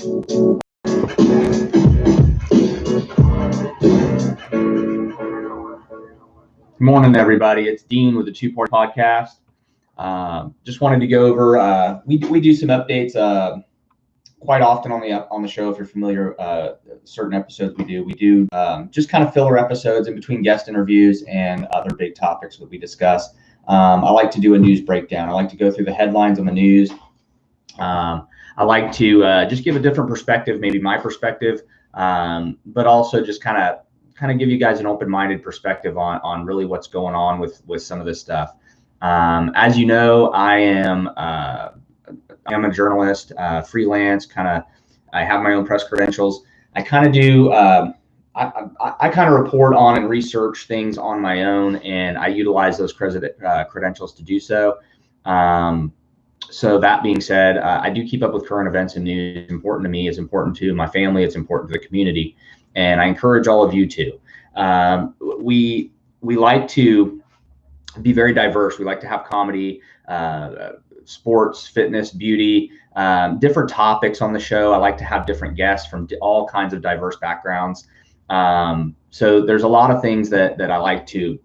Good morning, everybody. It's Dean with the Two Party Podcast. Just wanted to go over. We do some updates quite often on the show. If you're familiar, certain episodes we do just kind of filler episodes in between guest interviews and other big topics that we discuss. I like to do a news breakdown. I like to go through the headlines on the news. I like to just give a different perspective, maybe my perspective, but also just kind of give you guys an open-minded perspective on really what's going on with some of this stuff. As you know, I'm a journalist, freelance. I have my own press credentials. I kind of do. I kind of report on and research things on my own, and I utilize those credentials to do so. So that being said, I do keep up with current events and news. It's important to me. It's important to my family. It's important to the community. And I encourage all of you to. We like to be very diverse. We like to have comedy, sports, fitness, beauty, different topics on the show. I like to have different guests from all kinds of diverse backgrounds. So there's a lot of things that I like to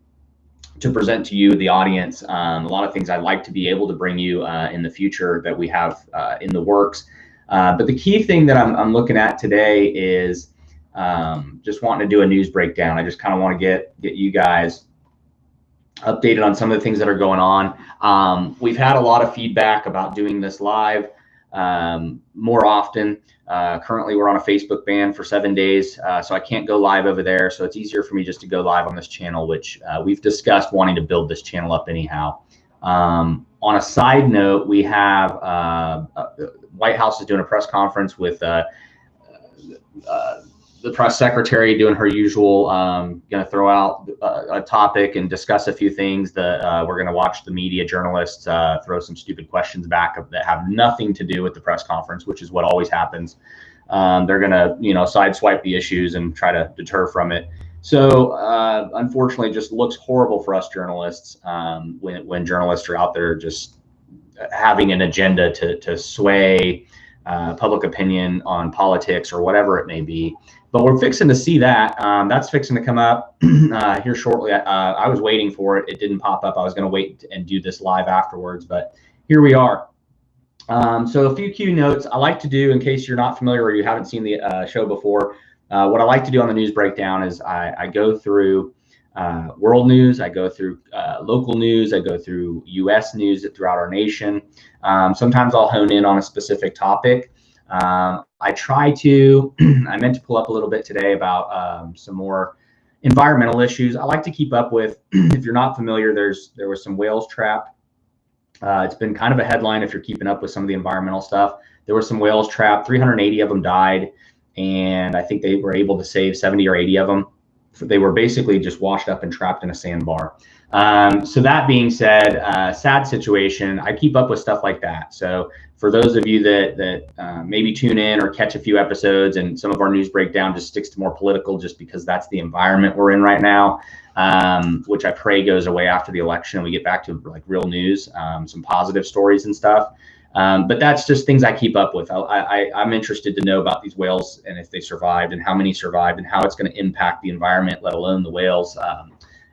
present to you, the audience. A lot of things I'd like to be able to bring you in the future that we have in the works. But the key thing that I'm looking at today is just wanting to do a news breakdown. I just kind of want to get you guys updated on some of the things that are going on. We've had a lot of feedback about doing this live more often. Currently, we're on a Facebook ban for 7 days, so I can't go live over there. So it's easier for me just to go live on this channel, which we've discussed wanting to build this channel up anyhow. On a side note, we have White House is doing a press conference with the press secretary doing her usual, going to throw out a topic and discuss a few things that we're going to watch the media journalists throw some stupid questions back that have nothing to do with the press conference, which is what always happens. They're going to, sideswipe the issues and try to deter from it. So unfortunately, it just looks horrible for us journalists when journalists are out there just having an agenda to sway public opinion on politics or whatever it may be. But we're fixing to see that. That's fixing to come up here shortly. I was waiting for it. It didn't pop up. I was going to wait and do this live afterwards, but here we are. So a few key notes I like to do in case you're not familiar or you haven't seen the show before. What I like to do on the news breakdown is I go through world news. I go through local news. I go through U.S. news throughout our nation. Sometimes I'll hone in on a specific topic. I try to, I meant to pull up a little bit today about some more environmental issues I like to keep up with. If you're not familiar, there was some whales trapped. It's been kind of a headline if you're keeping up with some of the environmental stuff. There were some whales trapped, 380 of them died, and I think they were able to save 70 or 80 of them. They were basically just washed up and trapped in a sandbar. So that being said, sad situation. I keep up with stuff like that. So for those of you that maybe tune in or catch a few episodes, and some of our news breakdown just sticks to more political just because that's the environment we're in right now, which I pray goes away after the election and we get back to like real news, some positive stories and stuff. But that's just things I keep up with. I'm interested to know about these whales and if they survived and how many survived and how it's going to impact the environment, let alone the whales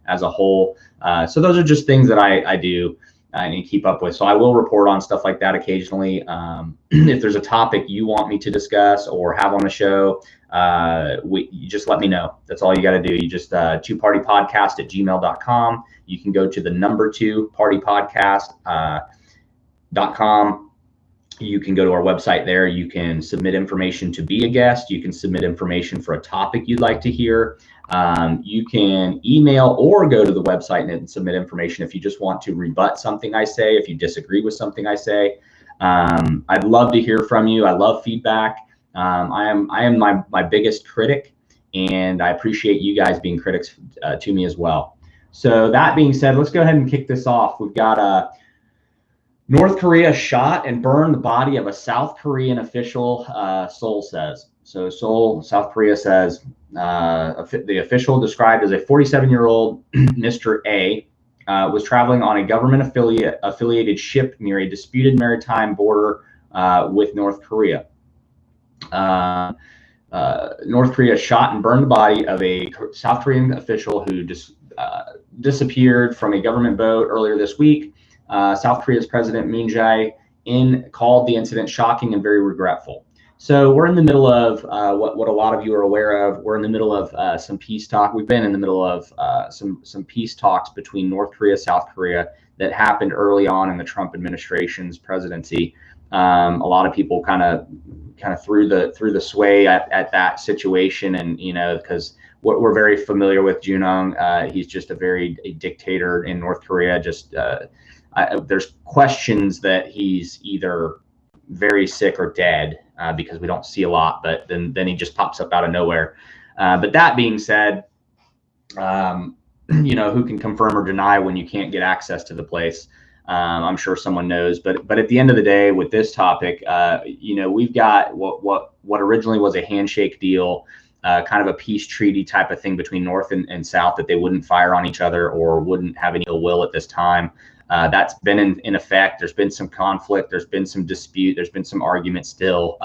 as a whole. So those are just things that I do and keep up with. So I will report on stuff like that occasionally. If there's a topic you want me to discuss or have on the show, you just let me know. That's all you got to do. You just twopartypodcast@gmail.com. You can go to the number 2partypodcast.com. You can go to our website there. You can submit information to be a guest. You can submit information for a topic you'd like to hear. You can email or go to the website and submit information if you just want to rebut something I say, if you disagree with something I say. I'd love to hear from you. I love feedback. I am my biggest critic, and I appreciate you guys being critics to me as well. So that being said, let's go ahead and kick this off. We've got North Korea shot and burned the body of a South Korean official, Seoul says. So Seoul, South Korea says, the official described as a 47-year-old Mr. A was traveling on a government affiliated ship near a disputed maritime border with North Korea. North Korea shot and burned the body of a South Korean official who just disappeared from a government boat earlier this week. South Korea's President Moon Jae-in called the incident shocking and very regretful. So we're in the middle of what a lot of you are aware of. We're in the middle of some peace talk. We've been in the middle of some peace talks between North Korea, South Korea that happened early on in the Trump administration's presidency. A lot of people kind of threw the sway at that situation, and because we're very familiar with Junong. He's just a dictator in North Korea. Just there's questions that he's either very sick or dead because we don't see a lot, but then he just pops up out of nowhere. But that being said, who can confirm or deny when you can't get access to the place? I'm sure someone knows, but at the end of the day, with this topic, we've got what originally was a handshake deal, kind of a peace treaty type of thing between North and South, that they wouldn't fire on each other or wouldn't have any ill will at this time. That's been in effect. There's been some conflict. There's been some dispute. There's been some argument still,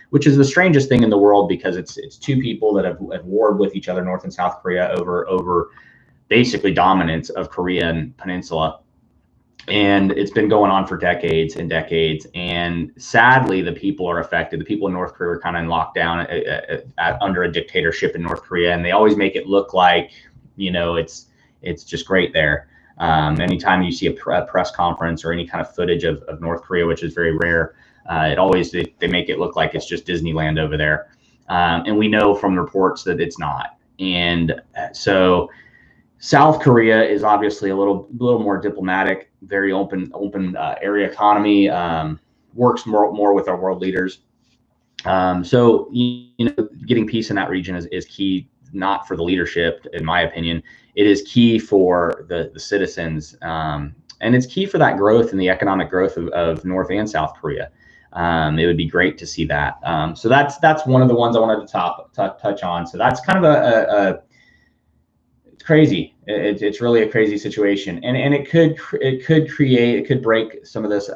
which is the strangest thing in the world, because it's two people that have warred with each other, North and South Korea, over basically dominance of Korean peninsula. And it's been going on for decades and decades. And sadly, the people are affected. The people in North Korea are kind of in lockdown under a dictatorship in North Korea. And they always make it look like, it's just great there. Anytime you see a press conference or any kind of footage of North Korea, which is very rare, they make it look like it's just Disneyland over there. And we know from reports that it's not. And so South Korea is obviously a little more diplomatic, very open area economy, works more with our world leaders. So getting peace in that region is key, not for the leadership, in my opinion. It is key for the citizens, and it's key for that growth and the economic growth of North and South Korea. It would be great to see that. So that's one of the ones I wanted to touch on. So that's kind of it's crazy. It's really a crazy situation, and it could break some of this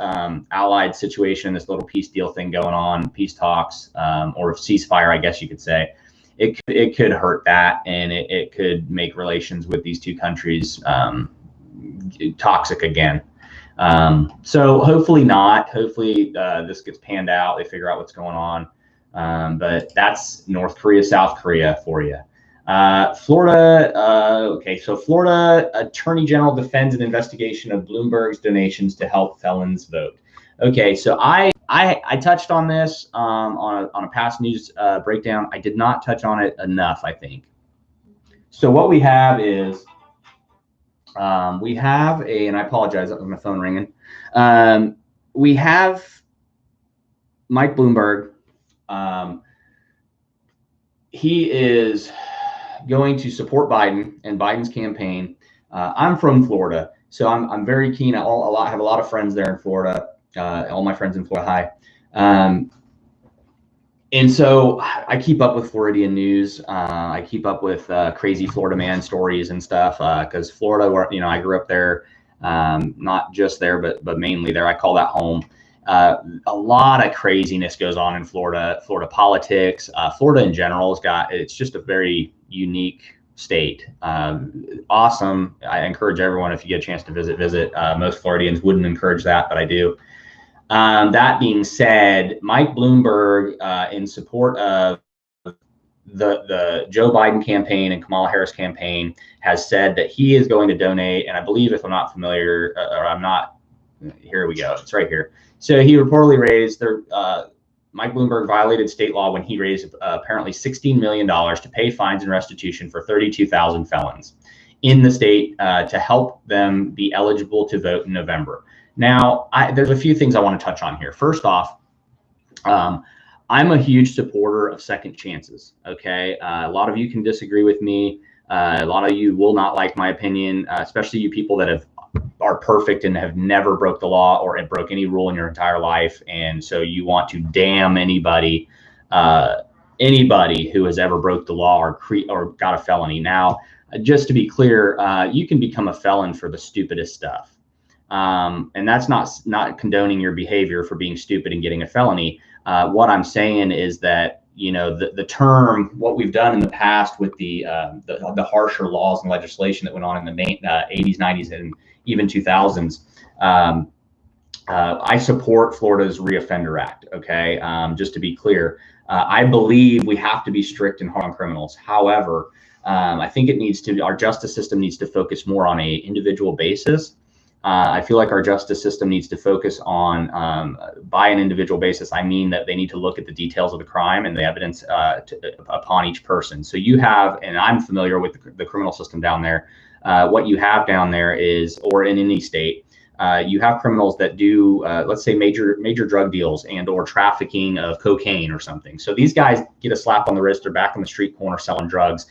allied situation, this little peace deal thing going on, peace talks, or ceasefire, I guess you could say. It could hurt that, and it could make relations with these two countries toxic again. So hopefully not. Hopefully this gets panned out. They figure out what's going on. But that's North Korea, South Korea for you. Florida. Okay, so Florida Attorney General defends an investigation of Bloomberg's donations to help felons vote. Okay, so I touched on this on a past news breakdown. I did not touch on it enough, I think. So what we have is and I apologize, that was my phone ringing. We have Mike Bloomberg. He is going to support Biden and Biden's campaign. I'm from Florida, so I'm very keen. I have a lot of friends there in Florida. All my friends in Florida, hi. And so I keep up with Floridian news. I keep up with crazy Florida man stories and stuff, because Florida, where I grew up there, not just there, but mainly there. I call that home. A lot of craziness goes on in Florida. Florida politics, Florida in general it's just a very unique state. Awesome. I encourage everyone, if you get a chance to visit. Most Floridians wouldn't encourage that, but I do. That being said, Mike Bloomberg, in support of the Joe Biden campaign and Kamala Harris campaign, has said that he is going to donate. And I believe, if I'm not familiar, or I'm not, here we go. It's right here. So he reportedly raised Mike Bloomberg violated state law when he raised apparently $16 million to pay fines and restitution for 32,000 felons in the state to help them be eligible to vote in November. Now, there's a few things I want to touch on here. First off, I'm a huge supporter of second chances. Okay, a lot of you can disagree with me. A lot of you will not like my opinion, especially you people that are perfect and have never broke the law or have broke any rule in your entire life, and so you want to damn anybody who has ever broke the law or got a felony. Now, just to be clear, you can become a felon for the stupidest stuff. And that's not condoning your behavior for being stupid and getting a felony. What I'm saying is that, the term, what we've done in the past with the harsher laws and legislation that went on in the 80s, 90s, and even 2000s. I support Florida's Reoffender Act. Okay, just to be clear, I believe we have to be strict and hard on criminals. However, I think our justice system needs to focus more on a individual basis. I feel like our justice system needs to focus on, by an individual basis, I mean that they need to look at the details of the crime and the evidence upon each person. So you have, and I'm familiar with the criminal system down there, what you have down there is, or in any state, you have criminals that do, let's say, major drug deals and or trafficking of cocaine or something. So these guys get a slap on the wrist or back on the street corner selling drugs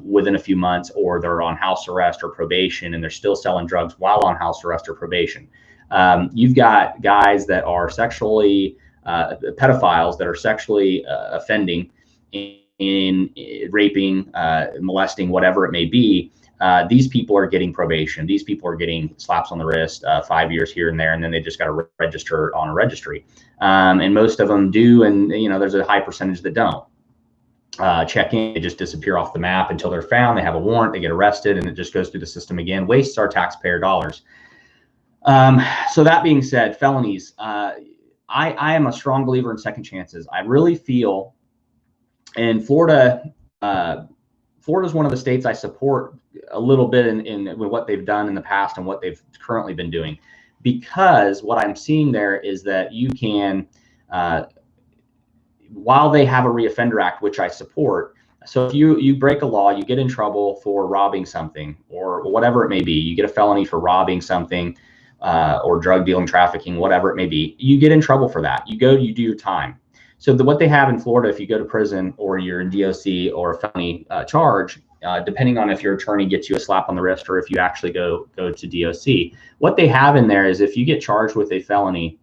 within a few months, or they're on house arrest or probation and they're still selling drugs while on house arrest or probation. You've got guys that are sexually pedophiles that are sexually offending in raping, molesting, whatever it may be. These people are getting probation. These people are getting slaps on the wrist, 5 years here and there, and then they just got to register on a registry. And most of them do, and there's a high percentage that don't check in. They just disappear off the map until they're found. They have a warrant, they get arrested, and it just goes through the system again. Wastes our taxpayer dollars. So that being said, felonies. I am a strong believer in second chances. I really feel, and Florida. Florida's one of the states I support a little bit in what they've done in the past and what they've currently been doing, because what I'm seeing there is that you can, while they have a Reoffender Act, which I support. So if you break a law, you get in trouble for robbing something or whatever it may be, you get a felony for robbing something or drug dealing, trafficking, whatever it may be, you get in trouble for that. You do your time. So what they have in Florida, if you go to prison or you're in DOC or a felony charge, depending on if your attorney gets you a slap on the wrist or if you actually go to DOC, what they have in there is if you get charged with a felony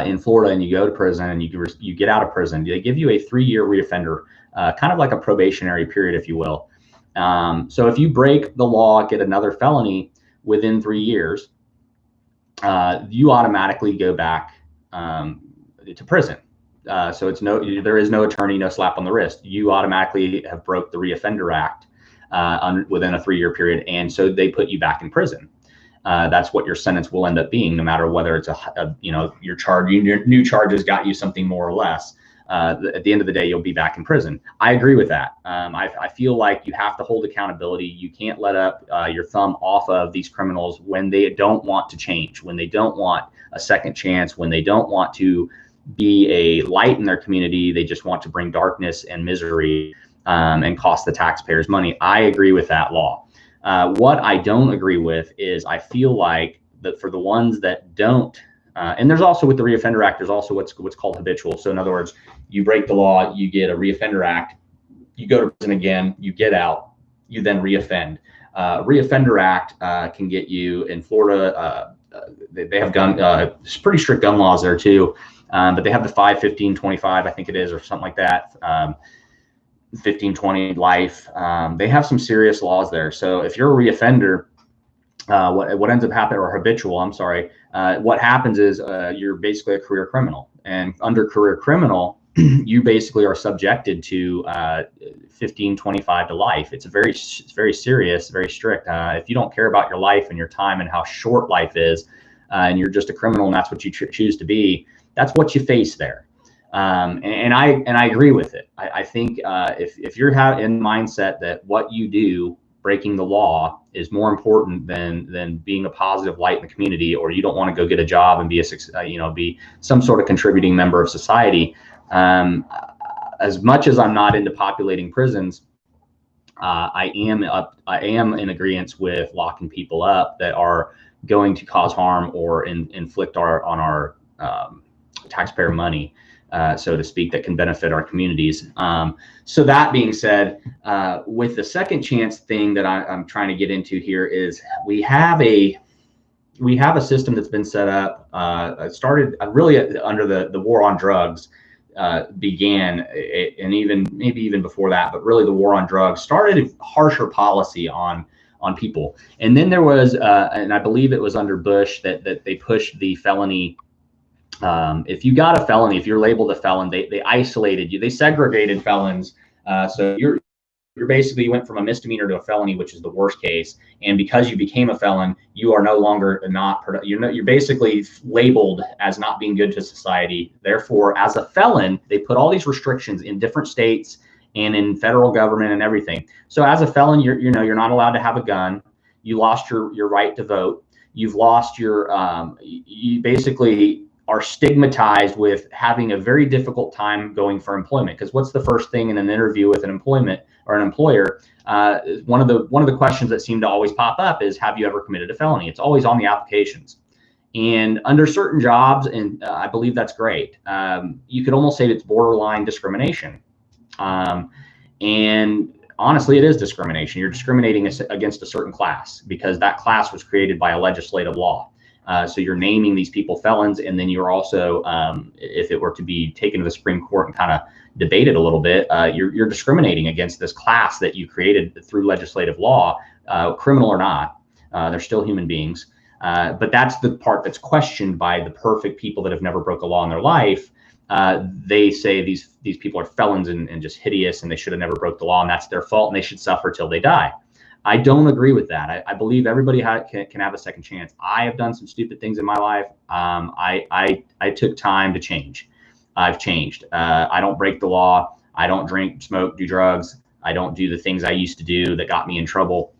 in Florida and you go to prison and you get out of prison, they give you a 3-year reoffender, kind of like a probationary period, if you will. So if you break the law, get another felony within 3 years, you automatically go back to prison. So there is no attorney, no slap on the wrist. You automatically have broke the Reoffender Act within a 3-year period, and so they put you back in prison. That's what your sentence will end up being, no matter whether it's your new charges got you something more or less. At the end of the day, you'll be back in prison. I agree with that. I feel like you have to hold accountability. You can't let up your thumb off of these criminals when they don't want to change, when they don't want a second chance, when they don't want to be a light in their community. They just want to bring darkness and misery and cost the taxpayers money. I agree with that law. What I don't agree with is I feel like that for the ones that don't, and there's also with the Reoffender Act, there's also what's called habitual. So in other words, you break the law, you get a Reoffender Act, you go to prison again, you get out, you then reoffend. Reoffender Act can get you in Florida. They have pretty strict gun laws there too. But they have the 5, 15, 25, I think it is, or something like that. 15, 20 life. They have some serious laws there. So if you're a reoffender, what ends up happening, or habitual, I'm sorry, what happens is you're basically a career criminal. And under career criminal, you basically are subjected to 15, 25 to life. It's very serious, very strict. If you don't care about your life and your time and how short life is, and you're just a criminal and that's what you choose to be, that's what you face there. And I agree with it. I think if you're in mindset that what you do, breaking the law, is more important than being a positive light in the community, or you don't want to go get a job and be be some sort of contributing member of society. As much as I'm not into populating prisons, I am in agreement with locking people up that are going to cause harm or inflict on our taxpayer money, so to speak, that can benefit our communities. So that being said, with the second chance thing that I'm trying to get into here is we have a system that's been set up. Started really under the war on drugs began, and maybe even before that, but really the war on drugs started a harsher policy on on people. And then there was, and I believe it was under Bush that they pushed the felony. If you got a felony, if you're labeled a felon, they isolated you. They segregated felons. So you're basically, you went from a misdemeanor to a felony, which is the worst case. And because you became a felon, you are no longer you're basically labeled as not being good to society. Therefore, as a felon, they put all these restrictions in different states and in federal government and everything. So as a felon, you're not allowed to have a gun. You lost your right to vote. You've lost you basically are stigmatized with having a very difficult time going for employment. Because what's the first thing in an interview with an employment or an employer? One of the questions that seem to always pop up is, have you ever committed a felony? It's always on the applications. And under certain jobs, and I believe that's great, you could almost say it's borderline discrimination. And honestly, it is discrimination. You're discriminating against a certain class because that class was created by a legislative law. So you're naming these people felons, and then you're also, if it were to be taken to the Supreme Court and kind of debated a little bit, you're discriminating against this class that you created through legislative law, criminal or not. They're still human beings. But that's the part that's questioned by the perfect people that have never broke a law in their life. They say these people are felons and just hideous, and they should have never broke the law, and that's their fault, and they should suffer till they die. I don't agree with that. I believe everybody can have a second chance. I have done some stupid things in my life. I took time to change. I've changed. I don't break the law. I don't drink, smoke, do drugs. I don't do the things I used to do that got me in trouble,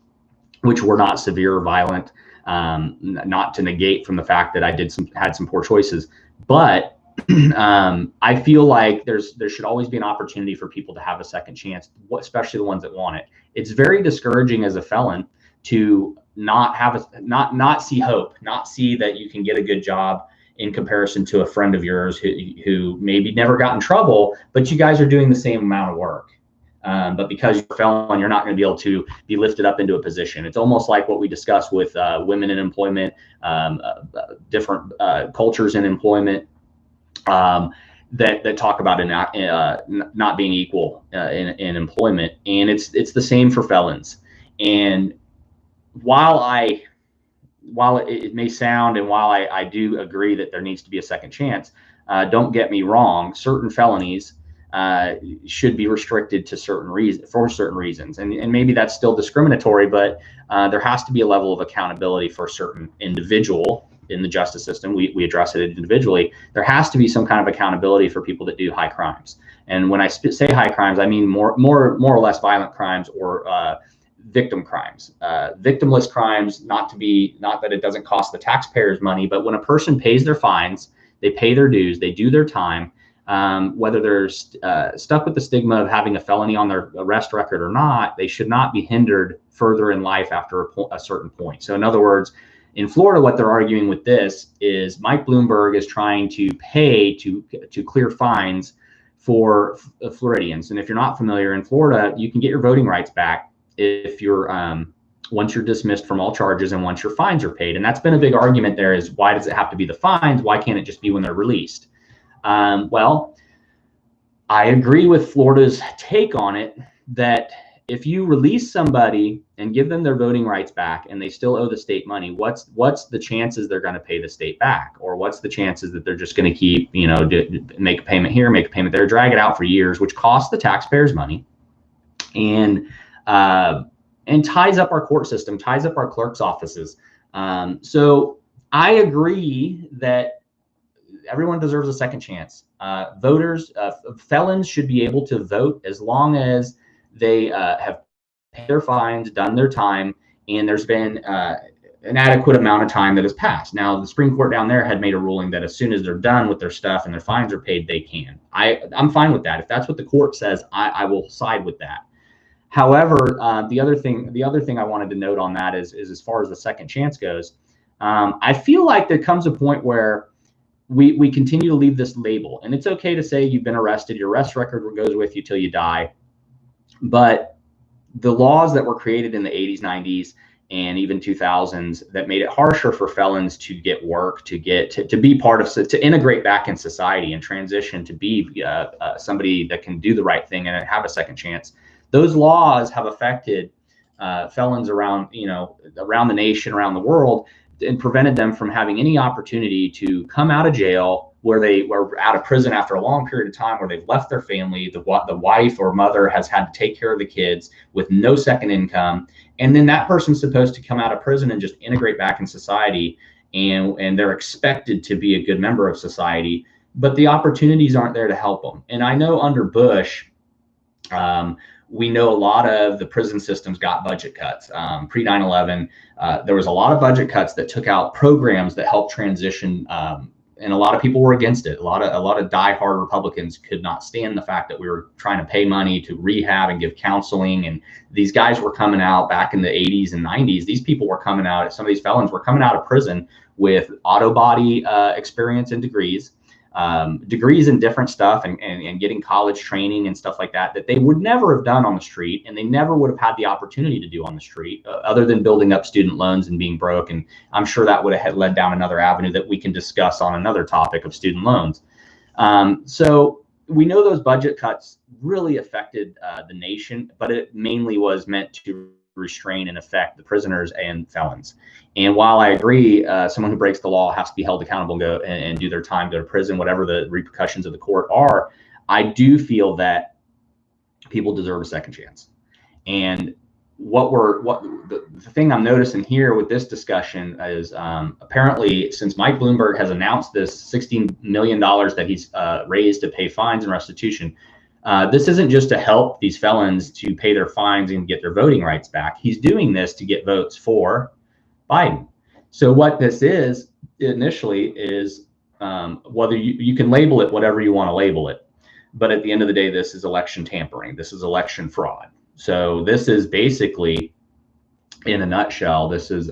which were not severe or violent. Not to negate from the fact that I had some poor choices, but I feel like there should always be an opportunity for people to have a second chance, especially the ones that want it. It's very discouraging as a felon to not see hope, not see that you can get a good job in comparison to a friend of yours who maybe never got in trouble, but you guys are doing the same amount of work. But because you're a felon, you're not going to be able to be lifted up into a position. It's almost like what we discussed with women in employment, different cultures in employment. That talk about not being equal in employment, and it's the same for felons. And while it may sound, and while I do agree that there needs to be a second chance, don't get me wrong, certain felonies should be restricted to certain reasons, and maybe that's still discriminatory, but there has to be a level of accountability for a certain individual in the justice system. We address it individually. There has to be some kind of accountability for people that do high crimes. And when I say high crimes, I mean more or less violent crimes or victim crimes. Victimless crimes, not that it doesn't cost the taxpayers money, but when a person pays their fines, they pay their dues, they do their time, whether they're stuck with the stigma of having a felony on their arrest record or not, they should not be hindered further in life after a certain point. So in other words, in Florida, what they're arguing with this is Mike Bloomberg is trying to pay to clear fines for Floridians. And if you're not familiar, in Florida, you can get your voting rights back if you're once you're dismissed from all charges and once your fines are paid. And that's been a big argument there, is why does it have to be the fines? Why can't it just be when they're released? Well, I agree with Florida's take on it, that if you release somebody and give them their voting rights back and they still owe the state money, what's the chances they're going to pay the state back? Or what's the chances that they're just going to keep, make a payment here, make a payment there, drag it out for years, which costs the taxpayers money and ties up our court system, ties up our clerk's offices. So I agree that everyone deserves a second chance. Felons should be able to vote as long as they have paid their fines, done their time, and there's been an adequate amount of time that has passed. Now, the Supreme Court down there had made a ruling that as soon as they're done with their stuff and their fines are paid, they can. I'm fine with that. If that's what the court says, I will side with that. However, the other thing I wanted to note on that is as far as the second chance goes, I feel like there comes a point where we continue to leave this label, and it's okay to say you've been arrested, your arrest record goes with you till you die. But the laws that were created in the 80s, 90s, and even 2000s that made it harsher for felons to get work, to be part of, to integrate back in society and transition to be somebody that can do the right thing and have a second chance. Those laws have affected felons around, around the nation, around the world, and prevented them from having any opportunity to come out of jail, where they were out of prison after a long period of time, where they've left their family, the wife or mother has had to take care of the kids with no second income. And then that person's supposed to come out of prison and just integrate back in society, and they're expected to be a good member of society, but the opportunities aren't there to help them. And I know under Bush, we know a lot of the prison systems got budget cuts. Pre 9/11, there was a lot of budget cuts that took out programs that helped transition, and a lot of people were against it. A lot of diehard Republicans could not stand the fact that we were trying to pay money to rehab and give counseling. And these guys were coming out back in the 80s and 90s. These people were coming out, some of these felons were coming out of prison with auto body experience and degrees in different stuff, and getting college training and stuff like that they would never have done on the street, and they never would have had the opportunity to do on the street, other than building up student loans and being broke. And I'm sure that would have led down another avenue that we can discuss on another topic of student loans. So we know those budget cuts really affected the nation, but it mainly was meant to restrain and affect the prisoners and felons. And while I agree, someone who breaks the law has to be held accountable and go and do their time, go to prison, whatever the repercussions of the court are, I do feel that people deserve a second chance. And the thing I'm noticing here with this discussion is, apparently, since Mike Bloomberg has announced this $16 million that he's raised to pay fines and restitution, this isn't just to help these felons to pay their fines and get their voting rights back. He's doing this to get votes for Biden. So what this is initially is, whether you can label it whatever you want to label it, but at the end of the day, this is election tampering. This is election fraud. So this is basically, in a nutshell, this is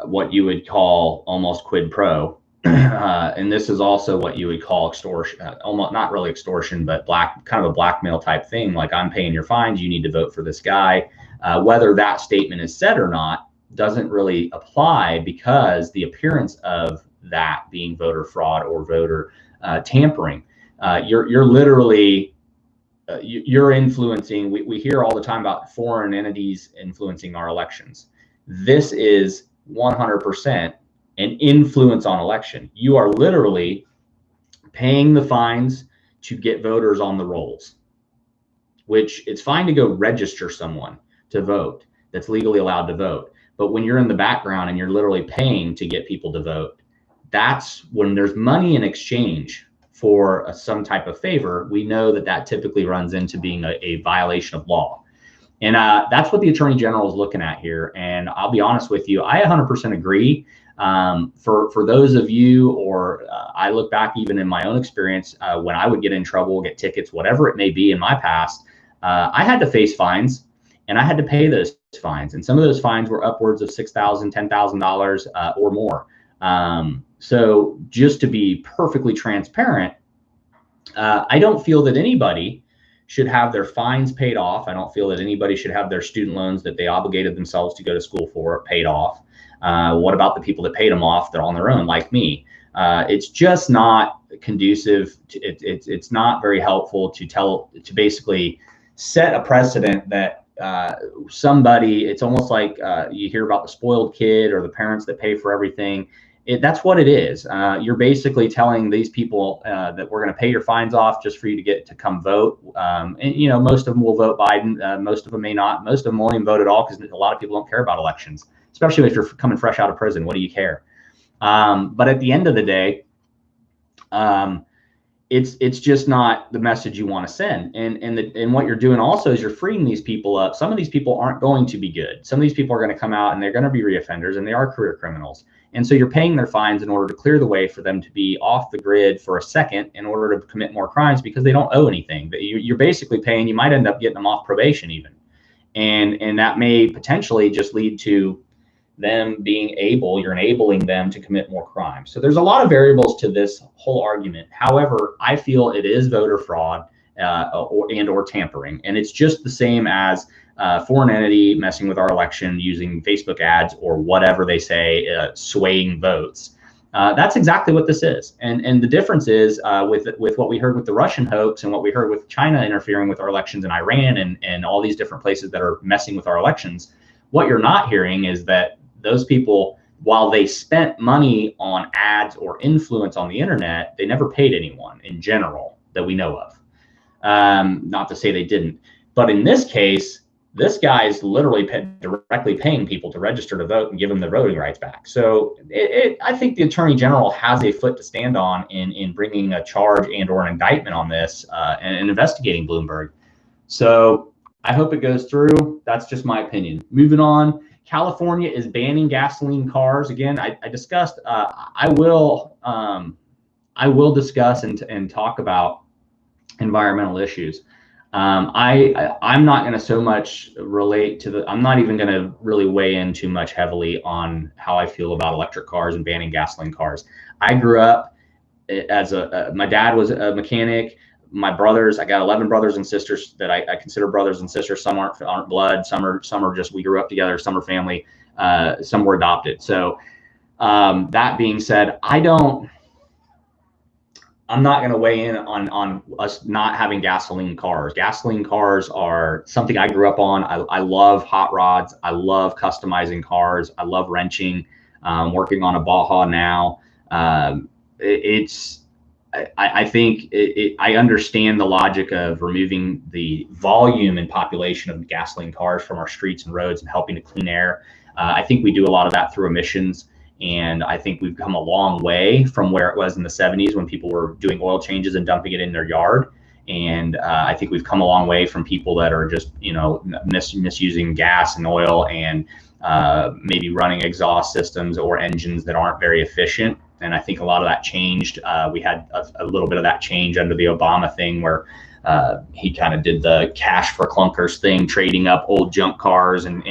what you would call almost quid pro. And this is also what you would call extortion, almost not really extortion, but kind of a blackmail type thing. Like, I'm paying your fines, you need to vote for this guy. Whether that statement is said or not doesn't really apply, because the appearance of that being voter fraud or voter tampering, you're literally you're influencing. We hear all the time about foreign entities influencing our elections. This is 100% an influence on election. You are literally paying the fines to get voters on the rolls, which it's fine to go register someone to vote that's legally allowed to vote. But when you're in the background and you're literally paying to get people to vote, that's when there's money in exchange for some type of favor. We know that typically runs into being a violation of law. And that's what the Attorney General is looking at here. And I'll be honest with you, I 100% agree. For those of you, or I look back even in my own experience, when I would get in trouble, get tickets, whatever it may be in my past, I had to face fines, and I had to pay those fines. And some of those fines were upwards of $6,000, $10,000 or more. So just to be perfectly transparent, I don't feel that anybody should have their fines paid off. I don't feel that anybody should have their student loans that they obligated themselves to go to school for paid off. What about the people that paid them off? They're on their own, like me. It's just not conducive. It's not very helpful to basically set a precedent that somebody, it's almost like you hear about the spoiled kid or the parents that pay for everything. That's what it is. You're basically telling these people that we're going to pay your fines off just for you to get to come vote. And most of them will vote Biden. Most of them may not. Most of them won't even vote at all, because a lot of people don't care about elections, especially if you're coming fresh out of prison. What do you care? But at the end of the day, it's just not the message you want to send. And what you're doing also is you're freeing these people up. Some of these people aren't going to be good. Some of these people are going to come out and they're going to be reoffenders, and they are career criminals. And so you're paying their fines in order to clear the way for them to be off the grid for a second in order to commit more crimes, because they don't owe anything. But you're basically paying. You might end up getting them off probation even. And that may potentially just lead to them you're enabling them to commit more crimes. So there's a lot of variables to this whole argument. However, I feel it is voter fraud or tampering. And it's just the same as a foreign entity messing with our election using Facebook ads or whatever they say, swaying votes. That's exactly what this is. And the difference is with what we heard with the Russian hoax and what we heard with China interfering with our elections in Iran and all these different places that are messing with our elections. What you're not hearing is that those people, while they spent money on ads or influence on the internet, they never paid anyone in general that we know of. Not to say they didn't, but in this case, this guy is literally directly paying people to register to vote and give them their voting rights back. So I think the Attorney General has a foot to stand on in bringing a charge and or an indictment on this and investigating Bloomberg. So I hope it goes through. That's just my opinion. Moving on, California is banning gasoline cars. Again, I discussed, I will discuss and talk about environmental issues. I'm not going to so much relate to I'm not even going to really weigh in too much heavily on how I feel about electric cars and banning gasoline cars. I grew up as my dad was a mechanic. My brothers, I got 11 brothers and sisters that I consider brothers and sisters. Some aren't blood. Some are just, we grew up together. Some are family. Some were adopted. So that being said, I'm not going to weigh in on us not having gasoline cars. Gasoline cars are something I grew up on. I love hot rods. I love customizing cars. I love wrenching. Working on a Baja now. I think I understand the logic of removing the volume and population of gasoline cars from our streets and roads and helping to clean air. I think we do a lot of that through emissions. And I think we've come a long way from where it was in the 70s when people were doing oil changes and dumping it in their yard. And I think we've come a long way from people that are just, misusing gas and oil and maybe running exhaust systems or engines that aren't very efficient. And I think a lot of that changed. We had a little bit of that change under the Obama thing where he kind of did the cash for clunkers thing, trading up old junk cars and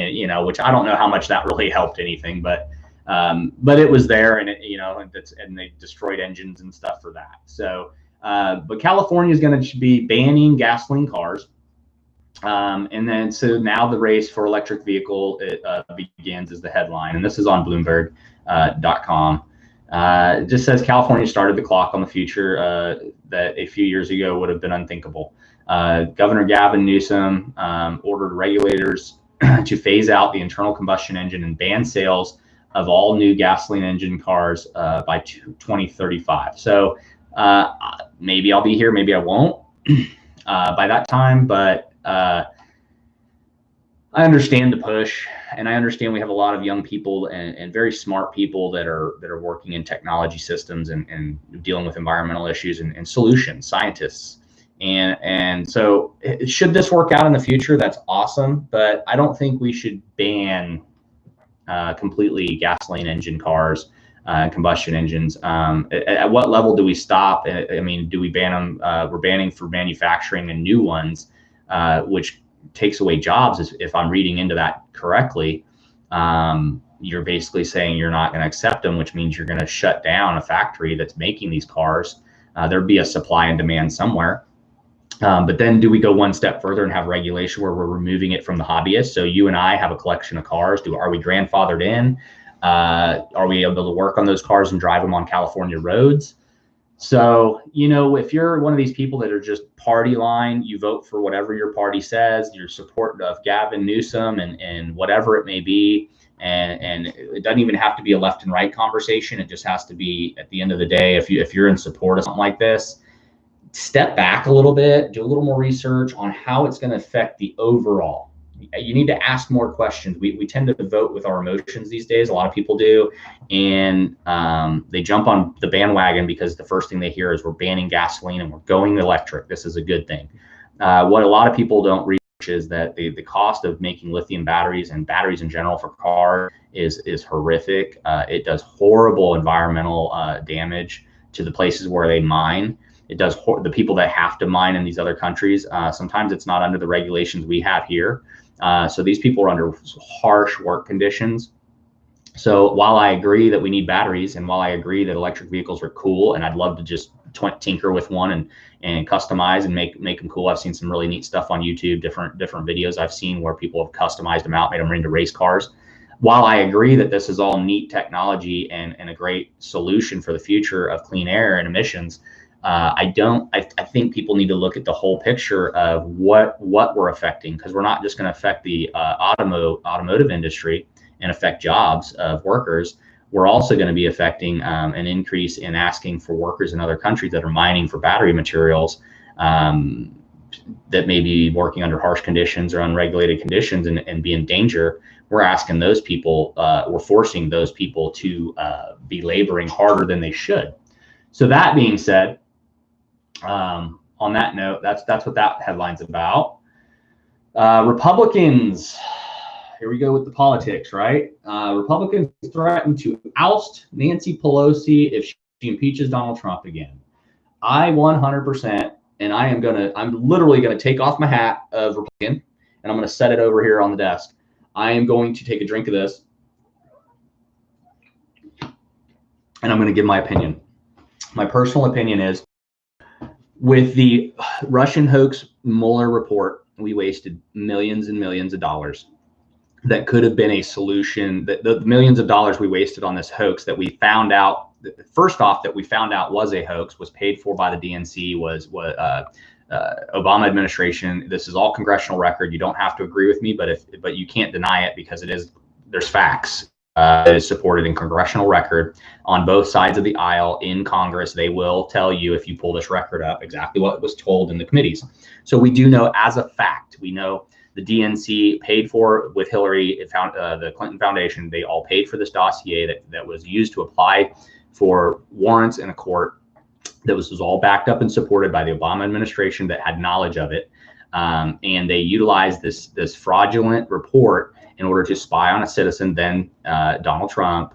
which I don't know how much that really helped anything, but it was there, and and they destroyed engines and stuff for that. So, but California is going to be banning gasoline cars, and then so now the race for electric vehicle begins is the headline, and this is on Bloomberg.com. It just says California started the clock on the future that a few years ago would have been unthinkable. Governor Gavin Newsom ordered regulators to phase out the internal combustion engine and ban sales of all new gasoline engine cars by 2035. So maybe I'll be here, maybe I won't by that time, but I understand the push, and I understand we have a lot of young people and very smart people that are working in technology systems and dealing with environmental issues and solutions, scientists. And so should this work out in the future, that's awesome, but I don't think we should ban completely gasoline engine cars, combustion engines. At what level do we stop? I mean, do we ban them? We're banning for manufacturing and new ones, which takes away jobs. If I'm reading into that correctly, you're basically saying you're not going to accept them, which means you're going to shut down a factory that's making these cars. There'd be a supply and demand somewhere. But then do we go one step further and have regulation where we're removing it from the hobbyists? So you and I have a collection of cars. Are we grandfathered in? Are we able to work on those cars and drive them on California roads? So, if you're one of these people that are just party line, you vote for whatever your party says, you're supportive of Gavin Newsom and whatever it may be. And it doesn't even have to be a left and right conversation. It just has to be, at the end of the day, if you're in support of something like this, step back a little bit, do a little more research on how it's going to affect the overall. You need to ask more questions. We tend to vote with our emotions these days. A lot of people do. And they jump on the bandwagon because the first thing they hear is we're banning gasoline and we're going electric. This is a good thing. What a lot of people don't research is that the cost of making lithium batteries and batteries in general for cars is horrific. It does horrible environmental damage to the places where they mine. It does the people that have to mine in these other countries. Sometimes it's not under the regulations we have here. So these people are under harsh work conditions. So while I agree that we need batteries, and while I agree that electric vehicles are cool, and I'd love to just tinker with one and customize and make them cool. I've seen some really neat stuff on YouTube, different videos I've seen where people have customized them out, made them into race cars. while I agree that this is all neat technology and a great solution for the future of clean air and emissions, I think people need to look at the whole picture of what we're affecting, because we're not just going to affect the automotive industry and affect jobs of workers. We're also going to be affecting an increase in asking for workers in other countries that are mining for battery materials that may be working under harsh conditions or unregulated conditions and be in danger. We're asking those people, we're forcing those people to be laboring harder than they should. So that being said, on that note, that's what that headline's about. Republicans, here we go with the politics, right? Republicans threaten to oust Nancy Pelosi if she impeaches Donald Trump again. I 100%, and I'm literally gonna take off my hat of Republican, and I'm gonna set it over here on the desk. I am going to take a drink of this, and I'm going to give my opinion. My personal opinion is, with the Russian hoax Mueller report, we wasted millions and millions of dollars that could have been a solution. That the millions of dollars we wasted on this hoax that we found out, first off, that we found out was a hoax, was paid for by the DNC, was what Obama administration. This is all congressional record. You don't have to agree with me, but you can't deny it, because there's facts. It is supported in congressional record on both sides of the aisle in Congress. They will tell you, if you pull this record up, exactly what was told in the committees. So we do know as a fact, we know the DNC paid for, with Hillary, the Clinton Foundation, they all paid for this dossier that was used to apply for warrants in a court. That was all backed up and supported by the Obama administration that had knowledge of it. And they utilized this fraudulent report in order to spy on a citizen, then Donald Trump,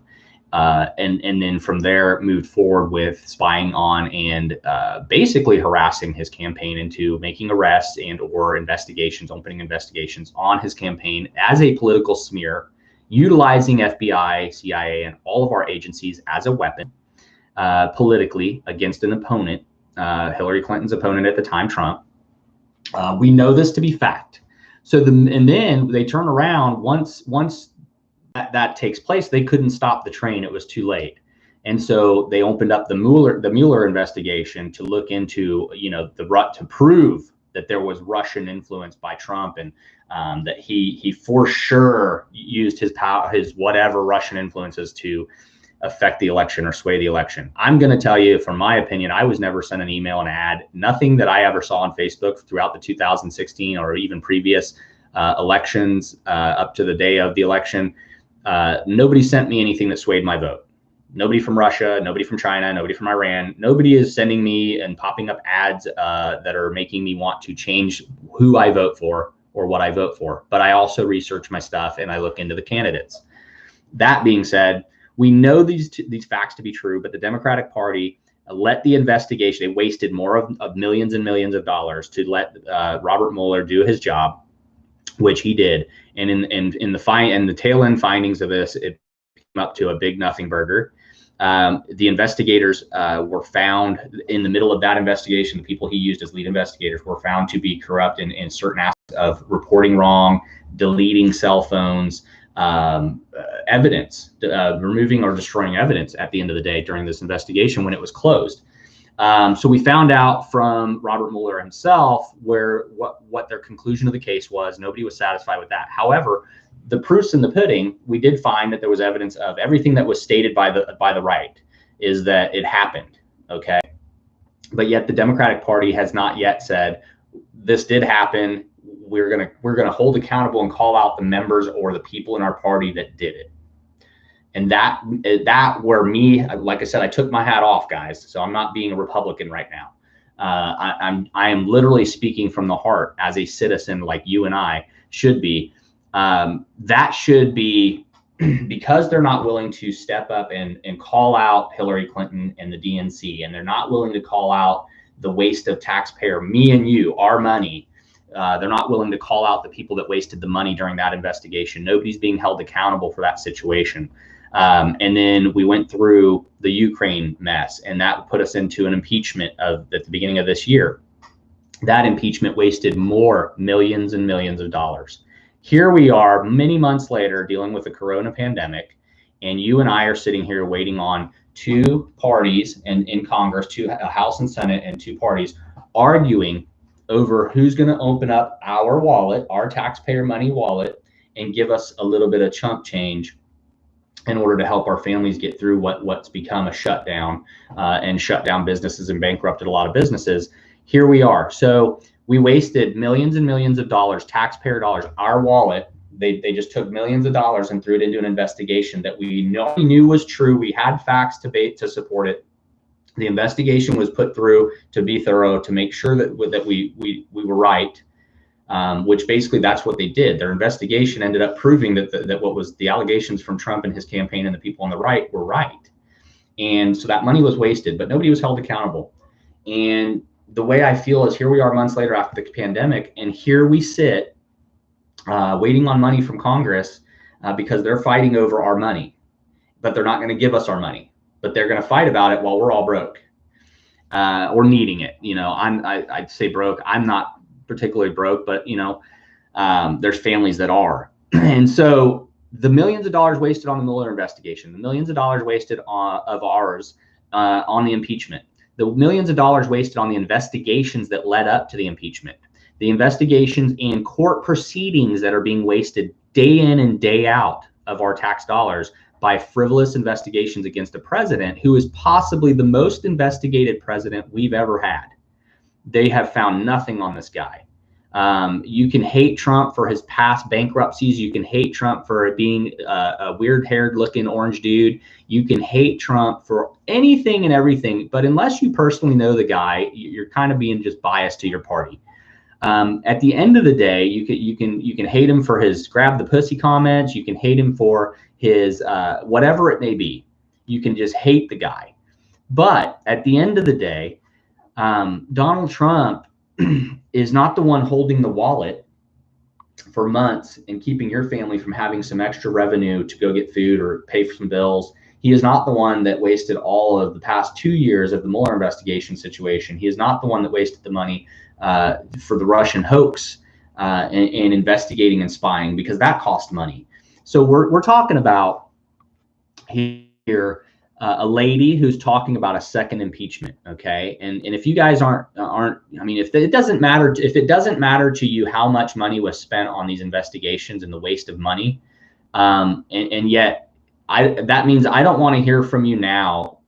and then from there moved forward with spying on and basically harassing his campaign into making arrests and or investigations, opening investigations on his campaign as a political smear, utilizing FBI, CIA, and all of our agencies as a weapon. Politically against an opponent, Hillary Clinton's opponent at the time, Trump. We know this to be fact. So and then they turn around once that takes place. They couldn't stop the train; it was too late, and so they opened up the Mueller investigation to look into, to prove that there was Russian influence by Trump, and that he for sure used his power, his whatever Russian influences to affect the election or sway the election. I'm going to tell you, from my opinion, I was never sent an email, an ad, nothing that I ever saw on Facebook throughout the 2016 or even previous elections up to the day of the election. Nobody sent me anything that swayed my vote. Nobody from Russia, nobody from China, nobody from Iran. Nobody is sending me and popping up ads that are making me want to change who I vote for or what I vote for. But I also research my stuff and I look into the candidates. That being said, we know these facts to be true, but the Democratic Party let the investigation. They wasted more of millions and millions of dollars to let Robert Mueller do his job, which he did. And in the tail end findings of this, it came up to a big nothing burger. The investigators were found in the middle of that investigation. The people he used as lead investigators were found to be corrupt in certain aspects of reporting wrong, deleting cell phones, evidence, removing or destroying evidence at the end of the day during this investigation when it was closed. So we found out from Robert Mueller himself what their conclusion of the case was. Nobody was satisfied with that. However, the proof's in the pudding. We did find that there was evidence of everything that was stated by the right is that it happened. Okay. But yet the Democratic Party has not yet said this did happen. We're gonna hold accountable and call out the members or the people in our party that did it. And that where me, like I said, I took my hat off, guys. So I'm not being a Republican right now. I am literally speaking from the heart as a citizen, like you and I should be. That should be because they're not willing to step up and call out Hillary Clinton and the DNC, and they're not willing to call out the waste of taxpayer, me and you, our money. They're not willing to call out the people that wasted the money during that investigation. Nobody's being held accountable for that situation. And then we went through the Ukraine mess, and that put us into an impeachment at the beginning of this year. That impeachment wasted more millions and millions of dollars. Here we are many months later dealing with the corona pandemic, and you and I are sitting here waiting on two parties in Congress, a House and Senate, and two parties arguing over who's going to open up our wallet, our taxpayer money wallet, and give us a little bit of chump change in order to help our families get through what's become a shutdown and shut down businesses and bankrupted a lot of businesses. Here we are. So we wasted millions and millions of dollars, taxpayer dollars, our wallet. They just took millions of dollars and threw it into an investigation that we knew was true. We had facts to support it. The investigation was put through to be thorough, to make sure that we were right. Which basically that's what they did. Their investigation ended up proving that what was the allegations from Trump and his campaign and the people on the right were right. And so that money was wasted, but nobody was held accountable. And the way I feel is here we are months later after the pandemic, and here we sit waiting on money from Congress because they're fighting over our money, but they're not going to give us our money, but they're going to fight about it while we're all broke or needing it. I'd say broke. I'm not particularly broke, but there's families that are. And so the millions of dollars wasted on the Mueller investigation, the millions of dollars wasted of ours on the impeachment, the millions of dollars wasted on the investigations that led up to the impeachment, the investigations and court proceedings that are being wasted day in and day out of our tax dollars by frivolous investigations against a president who is possibly the most investigated president we've ever had. They have found nothing on this guy. You can hate Trump for his past bankruptcies. You can hate Trump for being a weird-haired looking orange dude. You can hate Trump for anything and everything. But unless you personally know the guy, you're kind of being just biased to your party. At the end of the day, you can hate him for his grab the pussy comments. You can hate him for his whatever it may be. You can just hate the guy. But at the end of the day, Donald Trump is not the one holding the wallet for months and keeping your family from having some extra revenue to go get food or pay for some bills. He is not the one that wasted all of the past 2 years of the Mueller investigation situation. He is not the one that wasted the money for the Russian hoax and investigating and spying, because that cost money. So we're talking about here a lady who's talking about a second impeachment. Okay. And if you guys aren't, I mean, if it doesn't matter to you how much money was spent on these investigations and the waste of money, and yet that means I don't want to hear from you now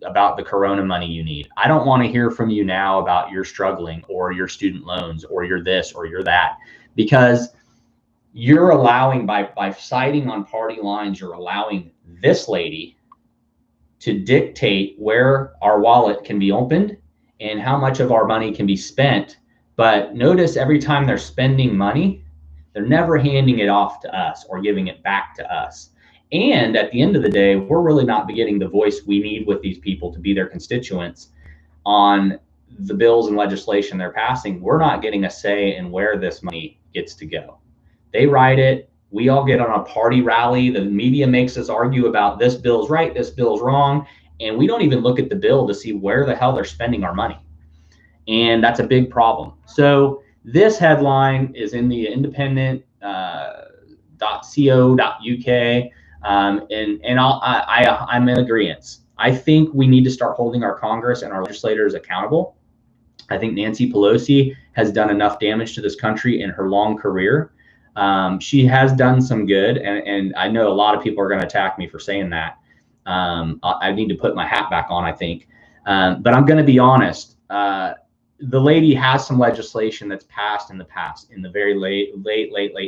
about the corona money you need. I don't want to hear from you now about your struggling or your student loans or your this or your that, because you're allowing, by siding on party lines, you're allowing this lady to dictate where our wallet can be opened and how much of our money can be spent. But notice every time they're spending money, they're never handing it off to us or giving it back to us. And at the end of the day, we're really not getting the voice we need with these people to be their constituents on the bills and legislation they're passing. We're not getting a say in where this money gets to go. They write it. We all get on a party rally. The media makes us argue about this bill's right, this bill's wrong. And we don't even look at the bill to see where the hell they're spending our money. And that's a big problem. So this headline is in the independent.co.uk. And I'm in agreement. I think we need to start holding our Congress and our legislators accountable. I think Nancy Pelosi has done enough damage to this country in her long career. She has done some good, and I know a lot of people are going to attack me for saying that. I need to put my hat back on, I think. But I'm going to be honest. The lady has some legislation that's passed in the very late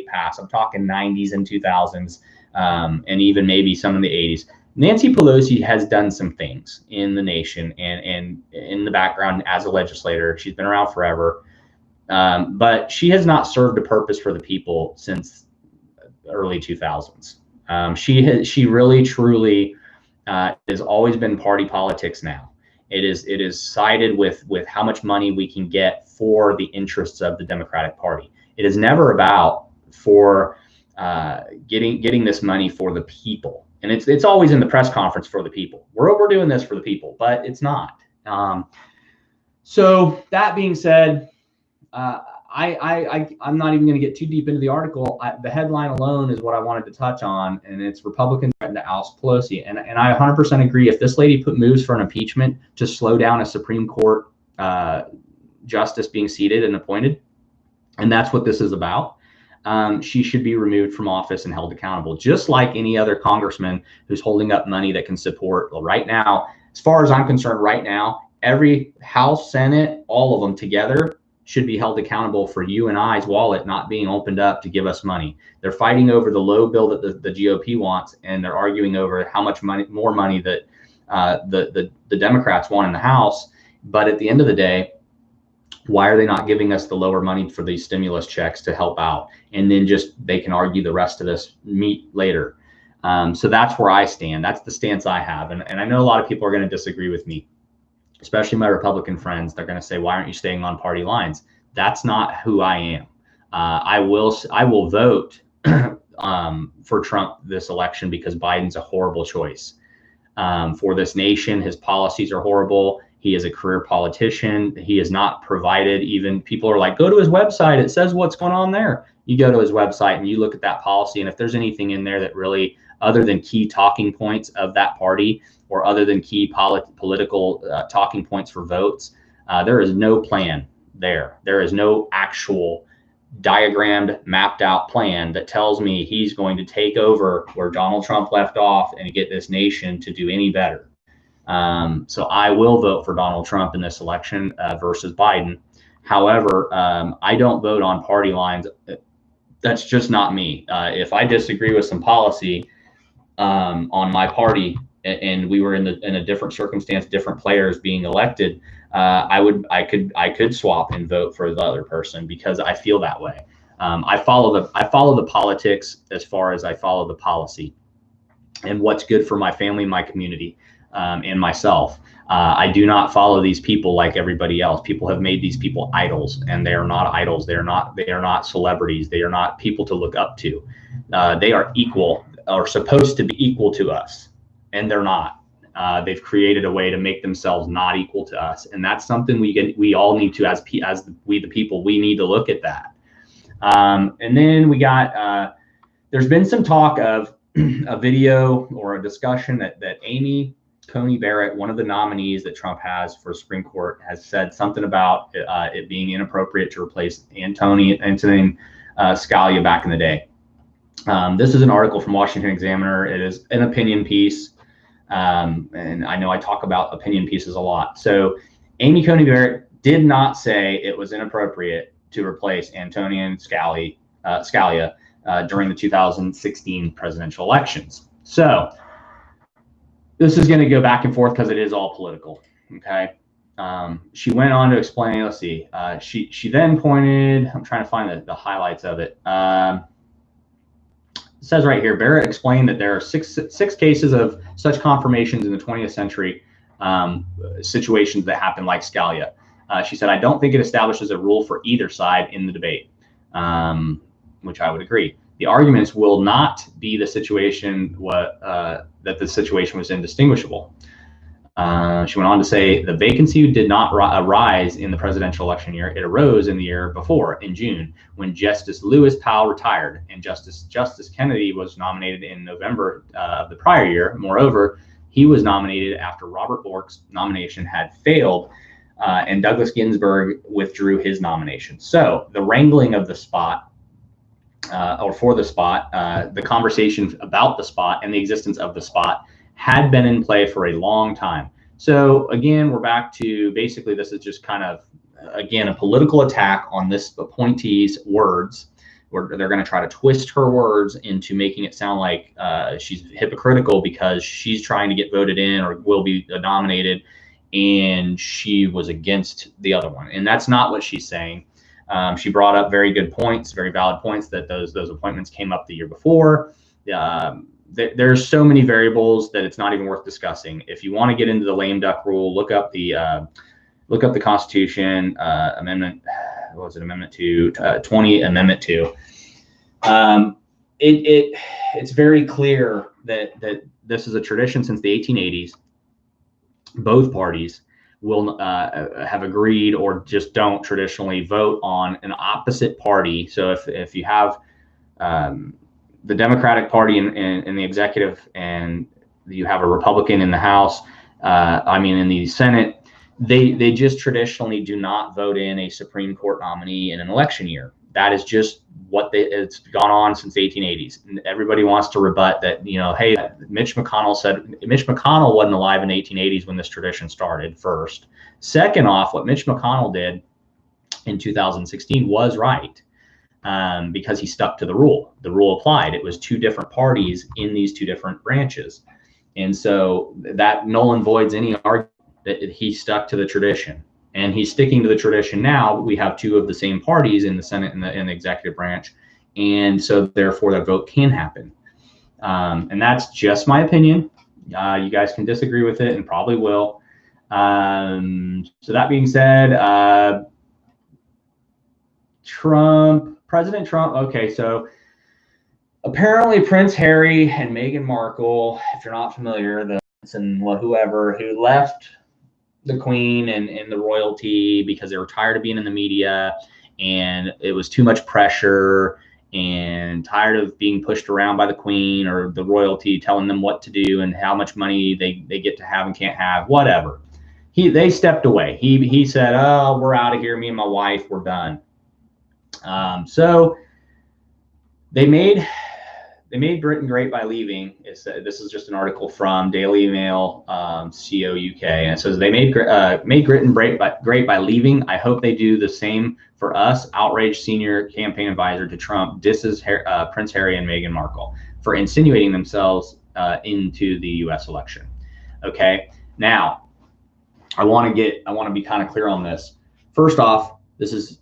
past. I'm talking 90s and 2000s, and even maybe some in the 80s. Nancy Pelosi has done some things in the nation and in the background as a legislator. She's been around forever. But she has not served a purpose for the people since early 2000s. She really, truly has always been party politics now. It is sided with how much money we can get for the interests of the Democratic Party. It is never about getting this money for the people. And it's always in the press conference for the people. We're doing this for the people, but it's not. So that being said, I I'm not even going to get too deep into the article. The headline alone is what I wanted to touch on, and it's Republicans threaten to oust Pelosi. And I 100% agree. If this lady moves for an impeachment to slow down a Supreme Court justice being seated and appointed, and that's what this is about, she should be removed from office and held accountable, just like any other congressman who's holding up money that can support. Well, right now, as far as I'm concerned, right now, every House, Senate, all of them together should be held accountable for you and I's wallet not being opened up to give us money. They're fighting over the low bill that the GOP wants, and they're arguing over how much more money that the Democrats want in the House. But at the end of the day, why are they not giving us the lower money for these stimulus checks to help out? And then they can argue the rest of this meat later. So that's where I stand. That's the stance I have. And I know a lot of people are going to disagree with me, especially my Republican friends. They're going to say, why aren't you staying on party lines? That's not who I am. I will vote for Trump this election because Biden's a horrible choice for this nation. His policies are horrible. He is a career politician. He has not provided, even people are like, go to his website. It says what's going on there. You go to his website and you look at that policy. And if there's anything in there that really, other than key talking points of that party, or other than key political talking points for votes, there is no plan there. There is no actual diagrammed, mapped out plan that tells me he's going to take over where Donald Trump left off and get this nation to do any better. So I will vote for Donald Trump in this election versus Biden. However, I don't vote on party lines. That's just not me. If I disagree with some policy on my party, and we were in a different circumstance, different players being elected, I could swap and vote for the other person because I feel that way. I follow the politics as far as I follow the policy and what's good for my family, my community, and myself. I do not follow these people like everybody else. People have made these people idols, and they are not idols. They are not celebrities. They are not people to look up to. They are equal, or supposed to be equal to us, and they're not. They've created a way to make themselves not equal to us, and that's something we all need to, as we the people, we need to look at that. And then we got there's been some talk of a video or a discussion that Amy Coney Barrett, one of the nominees that Trump has for Supreme Court, has said something about it being inappropriate to replace Antonin Scalia back in the day. This is an article from Washington Examiner. It is an opinion piece. And I know I talk about opinion pieces a lot. So Amy Coney Barrett did not say it was inappropriate to replace Antonin Scalia during the 2016 presidential elections. So this is going to go back and forth because it is all political. Okay. She went on to explain, let's see, she then pointed, I'm trying to find the highlights of it. It says right here, Barrett explained that there are six cases of such confirmations in the 20th century situations that happen like Scalia. She said, I don't think it establishes a rule for either side in the debate, which I would agree. The arguments will not be the situation that the situation was indistinguishable. She went on to say the vacancy did not arise in the presidential election year. It arose in the year before, in June, when Justice Lewis Powell retired and Justice Kennedy was nominated in November of the prior year. Moreover, he was nominated after Robert Bork's nomination had failed, and Douglas Ginsburg withdrew his nomination. So the wrangling of the spot, or for the spot, the conversation about the spot and the existence of the spot had been in play for a long time. So again, we're back to basically this is just kind of, again, a political attack on this appointee's words, where they're going to try to twist her words into making it sound like she's hypocritical because she's trying to get voted in or will be nominated, and she was against the other one. And that's not what she's saying. She brought up very good points, very valid points, that those appointments came up the year before. There's so many variables that it's not even worth discussing. If you want to get into the lame duck rule, look up the Constitution amendment. What was it? Amendment 2, 20 Amendment 2. It's very clear that this is a tradition since the 1880s. Both parties will have agreed or just don't traditionally vote on an opposite party. So if you have the Democratic Party in the executive and you have a Republican in the House, in the Senate, they just traditionally do not vote in a Supreme Court nominee in an election year. That is just what it's gone on since the 1880s. And everybody wants to rebut that, hey, Mitch McConnell wasn't alive in the 1880s when this tradition started, first. Second off, what Mitch McConnell did in 2016 was right, because he stuck to the rule. The rule applied. It was two different parties in these two different branches. And so that null and voids any argument that he stuck to the tradition. And he's sticking to the tradition now. We have two of the same parties in the Senate and the executive branch. And so therefore that vote can happen. And that's just my opinion. You guys can disagree with it and probably will. So that being said, President Trump. Okay, so apparently Prince Harry and Meghan Markle, if you're not familiar, and whoever who left the Queen and the royalty because they were tired of being in the media and it was too much pressure, and tired of being pushed around by the Queen or the royalty telling them what to do and how much money they get to have and can't have, whatever. They stepped away. He said, "Oh, we're out of here. Me and my wife, we're done." So they made Britain great by leaving. This is just an article from Daily Mail, CO UK, and it says they made Britain great by leaving. I hope they do the same for us. Outraged senior campaign advisor to Trump disses Prince Harry and Meghan Markle for insinuating themselves into the U.S. election. Okay, now I want to be kind of clear on this. First off, this is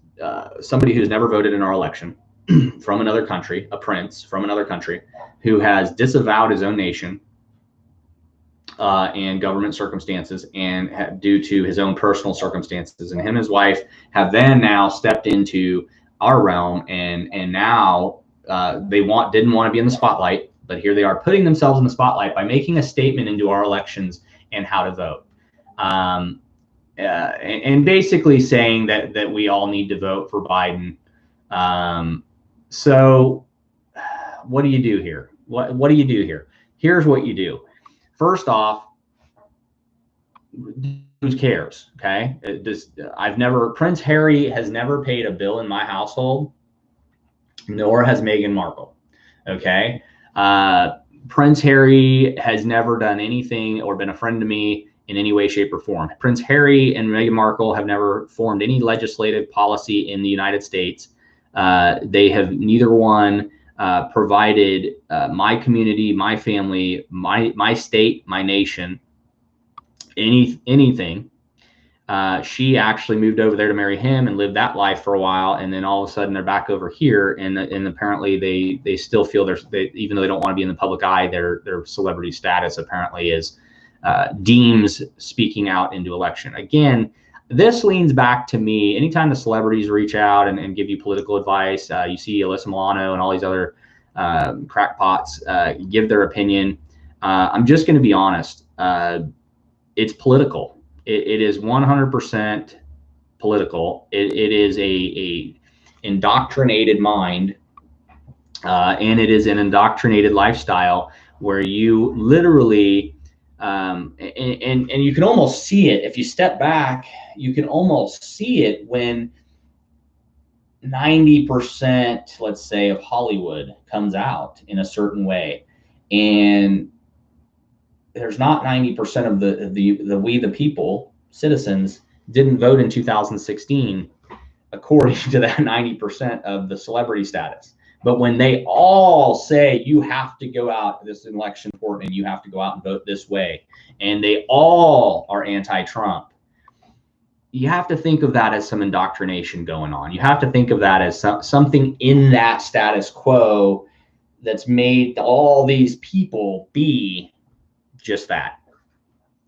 somebody who's never voted in our election. From another country, a prince from another country who has disavowed his own nation and government circumstances, and due to his own personal circumstances, and him and his wife have then now stepped into our realm, and now didn't want to be in the spotlight, but here they are putting themselves in the spotlight by making a statement into our elections and how to vote, and basically saying that we all need to vote for Biden. So what do you do here? What do you do here? Here's what you do. First off, who cares? Okay. Prince Harry has never paid a bill in my household, nor has Meghan Markle. Okay. Prince Harry has never done anything or been a friend to me in any way, shape, or form. Prince Harry and Meghan Markle have never formed any legislative policy in the United States. They have neither one provided my community, my family, my state, my nation, anything. She actually moved over there to marry him and lived that life for a while, and then all of a sudden they're back over here, and apparently they still feel even though they don't want to be in the public eye, their celebrity status apparently is deems speaking out into election. Again, this leans back to me. Anytime the celebrities reach out and give you political advice, you see Alyssa Milano and all these other crackpots give their opinion. I'm just going to be honest. It's political. It is 100% political. It is a indoctrinated mind, and it is an indoctrinated lifestyle where you literally and you can almost see it if you step back. You can almost see it when 90%, let's say, of Hollywood comes out in a certain way, and there's not 90% of the we the people, citizens, didn't vote in 2016 according to that 90% of the celebrity status. But when they all say you have to go out, this election important, and you have to go out and vote this way, and they all are anti-Trump, you have to think of that as some indoctrination going on. You have to think of that as something in that status quo that's made all these people be just that.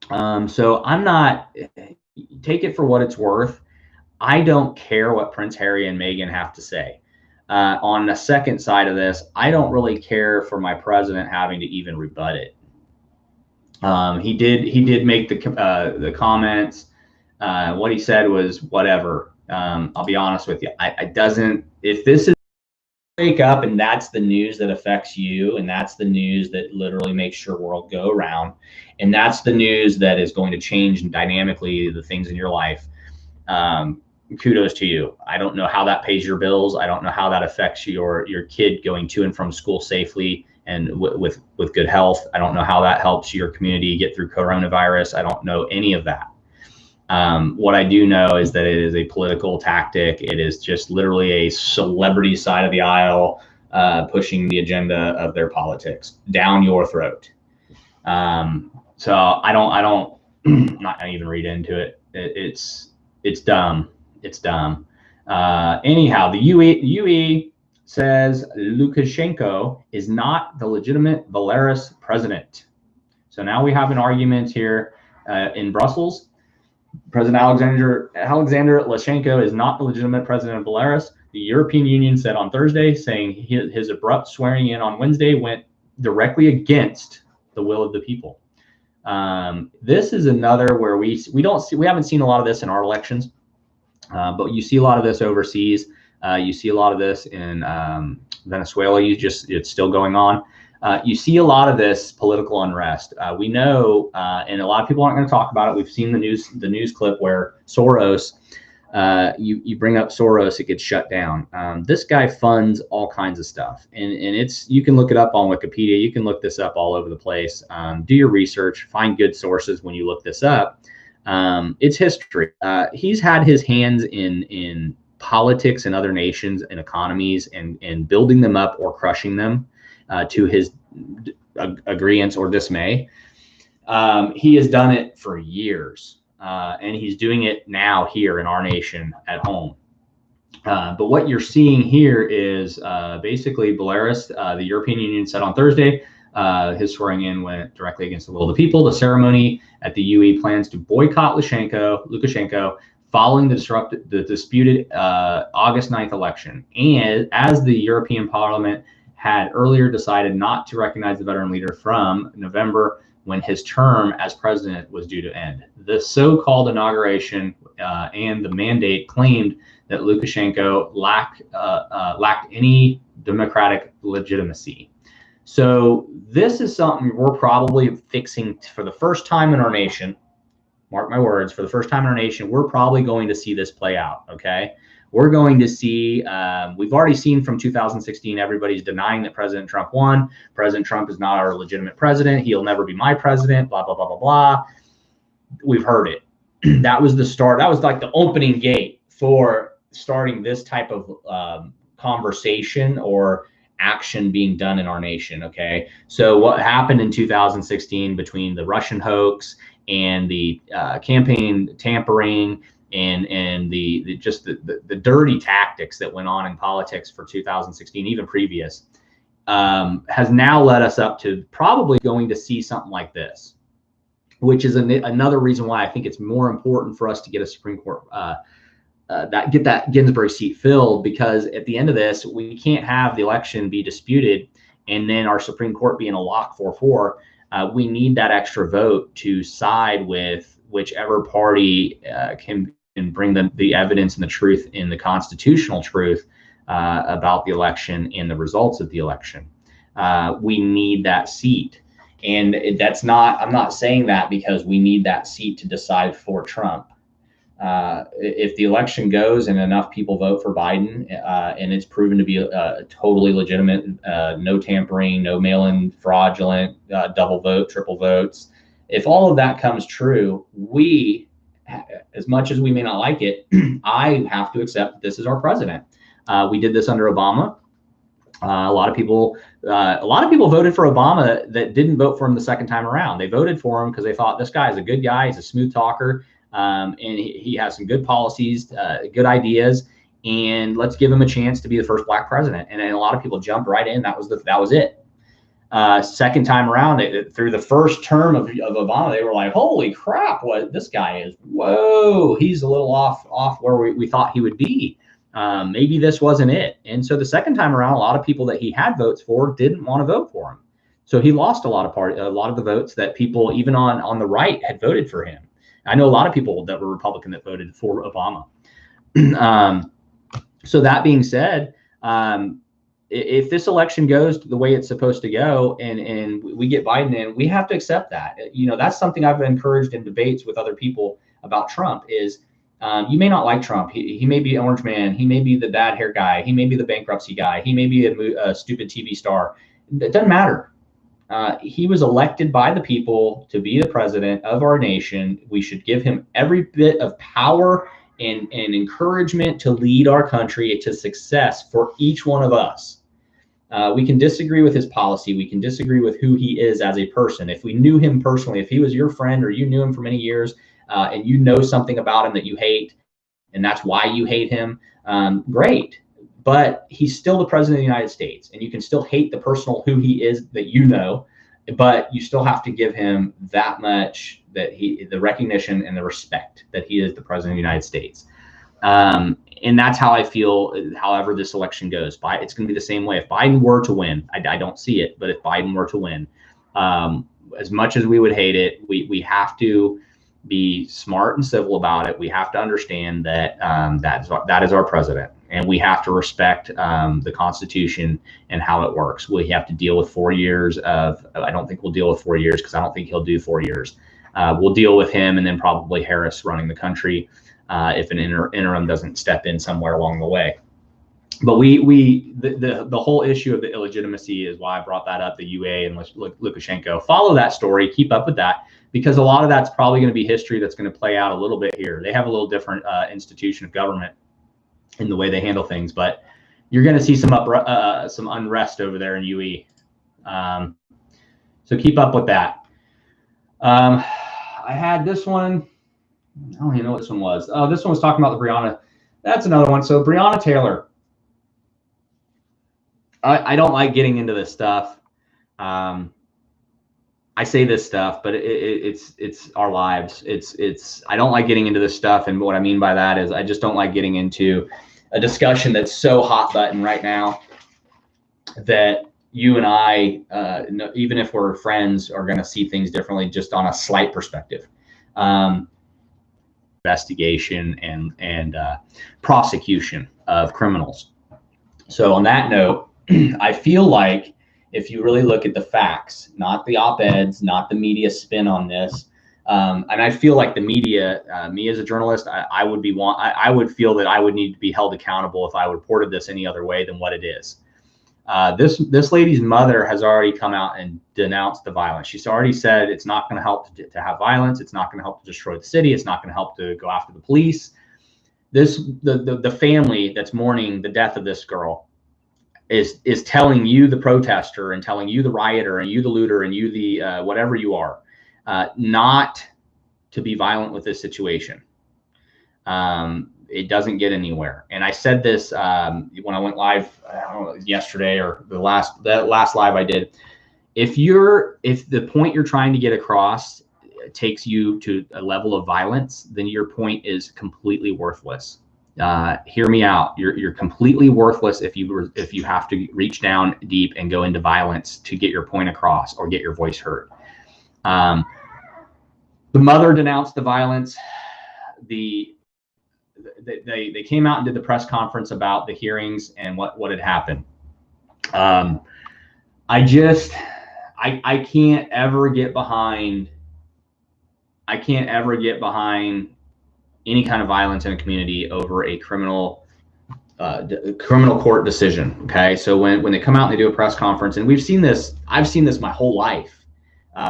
So I'm not, take it for what it's worth. I don't care what Prince Harry and Meghan have to say. On the second side of this, I don't really care for my president having to even rebut it. He did make the comments What he said was whatever. I'll be honest with you. If this is wake up and that's the news that affects you, and that's the news that literally makes your world go around, and that's the news that is going to change dynamically the things in your life, kudos to you. I don't know how that pays your bills. I don't know how that affects your kid going to and from school safely and with good health. I don't know how that helps your community get through coronavirus. I don't know any of that. What I do know is that it is a political tactic. It is just literally a celebrity side of the aisle pushing the agenda of their politics down your throat. So I don't not even read into it. It's dumb. It's dumb. Anyhow, the UE says Lukashenko is not the legitimate Belarus president. So now we have an argument here in Brussels. President Alexander Lukashenko is not the legitimate president of Belarus. The European Union said on Thursday, saying his abrupt swearing in on Wednesday went directly against the will of the people. This is another where we haven't seen a lot of this in our elections, but you see a lot of this overseas. You see a lot of this in Venezuela. It's still going on. You see a lot of this political unrest. We know, and a lot of people aren't going to talk about it. We've seen the news clip where Soros, you bring up Soros, it gets shut down. This guy funds all kinds of stuff, and you can look it up on Wikipedia. You can look this up all over the place. Do your research, find good sources when you look this up. It's history. He's had his hands in politics in other nations and economies and building them up or crushing them. To his agreeance or dismay. He has done it for years, and he's doing it now here in our nation at home. But what you're seeing here is basically Belarus, the European Union said on Thursday, his swearing in went directly against the will of the people. The ceremony at the UE plans to boycott Lukashenko following the disputed August 9th election. And as the European Parliament had earlier decided not to recognize the veteran leader from November when his term as president was due to end. The so-called inauguration and the mandate claimed that Lukashenko lacked any democratic legitimacy. So this is something we're probably fixing for the first time in our nation. Mark my words, for the first time in our nation, we're probably going to see this play out, okay? We're going to see, we've already seen from 2016, everybody's denying that President Trump won. President Trump is not our legitimate president. He'll never be my president, blah, blah, blah, blah, blah. We've heard it. That was the start. That was like the opening gate for starting this type of conversation or action being done in our nation, okay? So what happened in 2016 between the Russian hoax and the campaign tampering and the dirty tactics that went on in politics for 2016, even previous, has now led us up to probably going to see something like this, which is another reason why I think it's more important for us to get a Supreme Court, get that Ginsburg seat filled, because at the end of this, we can't have the election be disputed and then our Supreme Court be in a lock 4-4. We need that extra vote to side with whichever party can bring the evidence and the truth and the constitutional truth about the election and the results of the election. We need that seat. And I'm not saying that because we need that seat to decide for Trump. If the election goes and enough people vote for Biden and it's proven to be totally legitimate, no tampering, no mail-in fraudulent, double vote, triple votes, if all of that comes true, we, as much as we may not like it, I have to accept that this is our president. We did this under Obama. A lot of people voted for Obama that didn't vote for him the second time around. They voted for him because they thought this guy is a good guy. He's a smooth talker, and he has some good policies, good ideas, and let's give him a chance to be the first black president. And then a lot of people jumped right in. That was it. Second time around, through the first term of Obama, they were like, holy crap, what this guy is. Whoa, he's a little off where we thought he would be. Maybe this wasn't it. And so the second time around, a lot of people that he had votes for didn't want to vote for him. So he lost a lot of the votes that people even on the right had voted for him. I know a lot of people that were Republican that voted for Obama. So that being said, if this election goes the way it's supposed to go, and we get Biden in, we have to accept that. That's something I've encouraged in debates with other people about Trump is, you may not like Trump. He may be Orange Man. He may be the bad hair guy. He may be the bankruptcy guy. He may be a stupid TV star. It doesn't matter. He was elected by the people to be the president of our nation. We should give him every bit of power and encouragement to lead our country to success for each one of us. We can disagree with his policy. We can disagree with who he is as a person. If we knew him personally, if he was your friend or you knew him for many years, and you know something about him that you hate, and that's why you hate him, great. But he's still the president of the United States, and you can still hate the personal who he is that you know, but you still have to give him that much, the recognition and the respect that he is the president of the United States. And that's how I feel, however this election goes. It's going to be the same way. If Biden were to win, I don't see it, but if Biden were to win, as much as we would hate it, we have to be smart and civil about it. We have to understand that that is our president, and we have to respect the Constitution and how it works. We have to deal with 4 years of, I don't think we'll deal with 4 years because I don't think he'll do 4 years. We'll deal with him and then probably Harris running the country if an interim doesn't step in somewhere along the way. But the whole issue of the illegitimacy is why I brought that up, the UA and Lukashenko. Follow that story, keep up with that, because a lot of that's probably going to be history that's going to play out a little bit here. They have a little different institution of government in the way they handle things, but you're going to see some unrest over there in UE. So keep up with that. I had this one. I don't even know what this one was. Oh, this one was talking about the Breonna. That's another one. So Breonna Taylor. I don't like getting into this stuff. I say this stuff, but it's our lives. I don't like getting into this stuff, and what I mean by that is I just don't like getting into a discussion that's so hot button right now that you and I, even if we're friends, are going to see things differently just on a slight perspective. Investigation and prosecution of criminals. So on that note, I feel like if you really look at the facts, not the op-eds, not the media spin on this, and I feel like the media, me as a journalist, I would feel that I would need to be held accountable if I reported this any other way than what it is. This lady's mother has already come out and denounced the violence. She's already said it's not going to help to have violence. It's not going to help to destroy the city. It's not going to help to go after the police. The family that's mourning the death of this girl is telling you, the protester, and telling you, the rioter, and you, the looter, and you, the whatever you are, not to be violent with this situation. It doesn't get anywhere. And I said this when I went live, I don't know, yesterday or the last live I did. If the point you're trying to get across takes you to a level of violence, then your point is completely worthless. Hear me out. You're completely worthless if you have to reach down deep and go into violence to get your point across or get your voice heard. The mother denounced the violence. They came out and did the press conference about the hearings and what had happened. I can't ever get behind. I can't ever get behind any kind of violence in a community over a criminal court decision. Okay, so when they come out and they do a press conference, and we've seen this, I've seen this my whole life.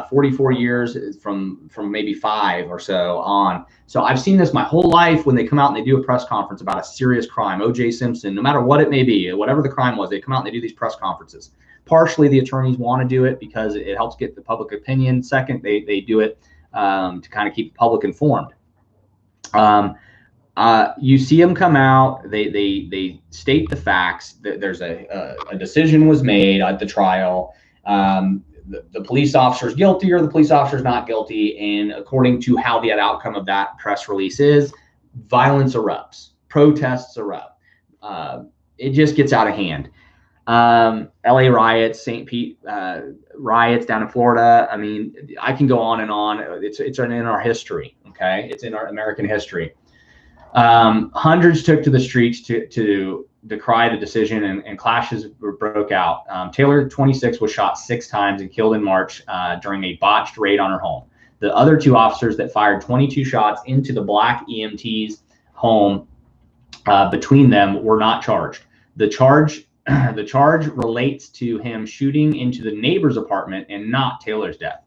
44 years from maybe 5 or so on. So I've seen this my whole life when they come out and they do a press conference about a serious crime, O.J. Simpson, no matter what it may be, whatever the crime was, they come out and they do these press conferences. Partially, the attorneys want to do it because it helps get the public opinion. Second, they do it to kind of keep the public informed. You see them come out, they state the facts, that there's a decision was made at the trial. The police officer's guilty or the police officer's not guilty, and according to how the outcome of that press release is, violence erupts, protests erupt. It just gets out of hand. LA riots, St. Pete riots down in Florida. I mean, I can go on and on. It's in our history. Okay, it's in our American history. Hundreds took to the streets to decry the decision, and clashes broke out. Taylor, 26, was shot 6 times and killed in March during a botched raid on her home. The other 2 officers that fired 22 shots into the black EMT's home between them were not charged. The charge relates to him shooting into the neighbor's apartment and not Taylor's death.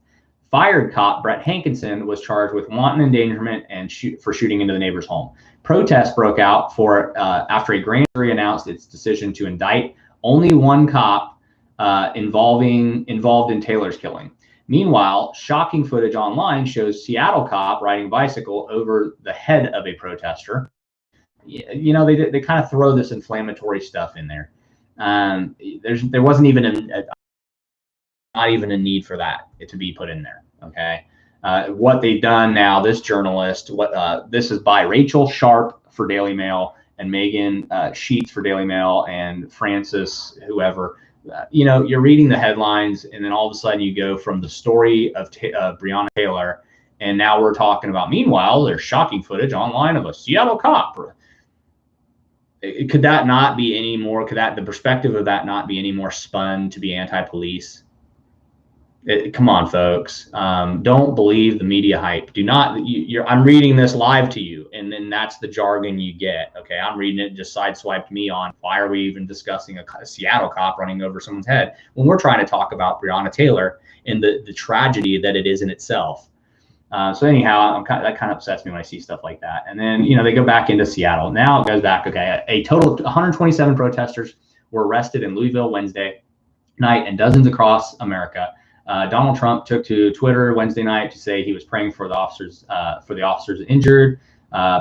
Fired cop Brett Hankinson was charged with wanton endangerment and for shooting into the neighbor's home. Protests broke out after a grand jury announced its decision to indict only 1 cop involved in Taylor's killing. Meanwhile, shocking footage online shows Seattle cop riding a bicycle over the head of a protester. You know, they kind of throw this inflammatory stuff in there. There wasn't even not even a need for that to be put in there. Okay. What they've done now, this journalist, this is by Rachel Sharp for Daily Mail and Megan Sheets for Daily Mail and Francis, whoever, you know, you're reading the headlines and then all of a sudden you go from the story of Breonna Taylor. And now we're talking about, meanwhile, there's shocking footage online of a Seattle cop. Could that not be any more? Could the perspective of that not be any more spun to be anti-police? Come on, folks. Don't believe the media hype. Do not. I'm reading this live to you, and then that's the jargon you get. Okay, I'm reading it. Just sideswiped me on. Why are we even discussing a Seattle cop running over someone's head when we're trying to talk about Breonna Taylor and the tragedy that it is in itself? So anyhow, that kind of upsets me when I see stuff like that. And then, you know, they go back into Seattle. Now it goes back. Okay, a total of 127 protesters were arrested in Louisville Wednesday night and dozens across America. Donald Trump took to Twitter Wednesday night to say he was praying for the officers injured.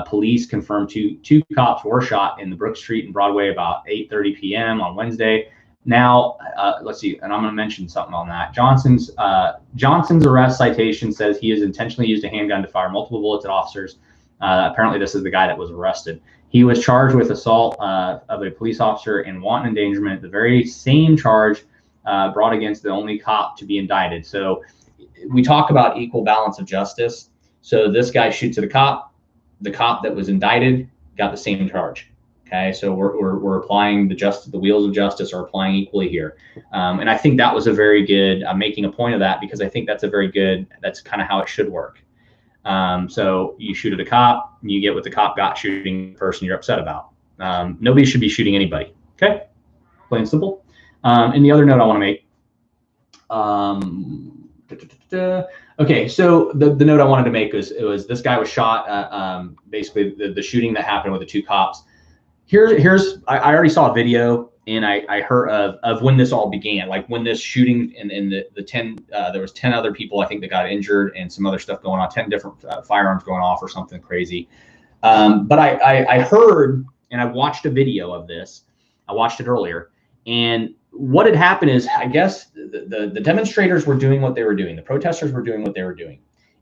Police confirmed two cops were shot in the Brook Street and Broadway about 8:30 p.m. on Wednesday. Now, let's see, and I'm going to mention something on that. Johnson's arrest citation says he has intentionally used a handgun to fire multiple bullets at officers. Apparently, this is the guy that was arrested. He was charged with assault of a police officer and wanton endangerment, the very same charge brought against the only cop to be indicted. So we talk about equal balance of justice. So this guy shoots at a cop. The cop that was indicted got the same charge. Okay, so we're applying the wheels of justice are applying equally here, and I think that was a very good. I'm making a point of that because I think that's that's kind of how it should work. So you shoot at a cop, you get what the cop got shooting the person you're upset about. Nobody should be shooting anybody. Okay, plain and simple. And the other note I want to make. Okay, so the note I wanted to make was this guy was shot. Basically, the shooting that happened with the two cops. I already saw a video and I heard of when this all began, like when this shooting and the 10 there was 10 other people I think that got injured and some other stuff going on, 10 different firearms going off or something crazy. But I heard and I watched a video of this. I watched it earlier, and what had happened is I guess the demonstrators were doing what they were doing. The protesters were doing what they were doing.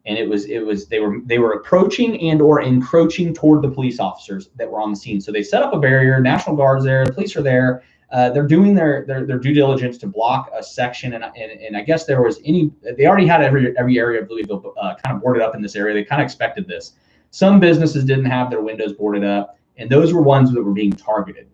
And they were approaching and or encroaching toward the police officers that were on the scene. So they set up a barrier. National Guard's there. The police are there. They're doing their due diligence to block a section. And I guess they already had every area of Louisville kind of boarded up in this area. They kind of expected this. Some businesses didn't have their windows boarded up, and those were ones that were being targeted.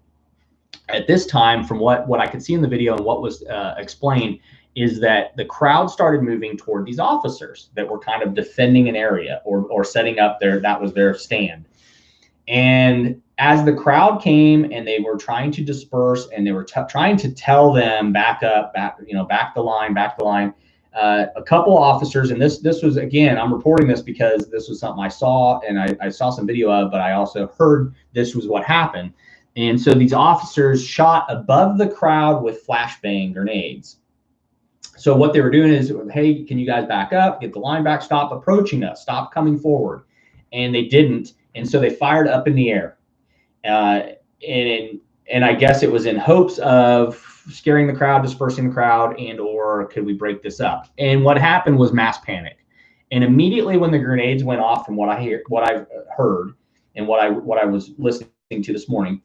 At this time, from what I could see in the video and what was explained, is that the crowd started moving toward these officers that were kind of defending an area or setting up that was their stand. And as the crowd came and they were trying to disperse and they were trying to tell them back the line. A couple officers, and this was, again, I'm reporting this because this was something I saw and I saw some video of, but I also heard this was what happened. And so these officers shot above the crowd with flashbang grenades. So what they were doing is, hey, can you guys back up, get the line back, stop approaching us, stop coming forward. And they didn't. And so they fired up in the air. And I guess it was in hopes of scaring the crowd, dispersing the crowd, and or could we break this up? And what happened was mass panic. And immediately when the grenades went off, from what I've heard and what I was listening to this morning,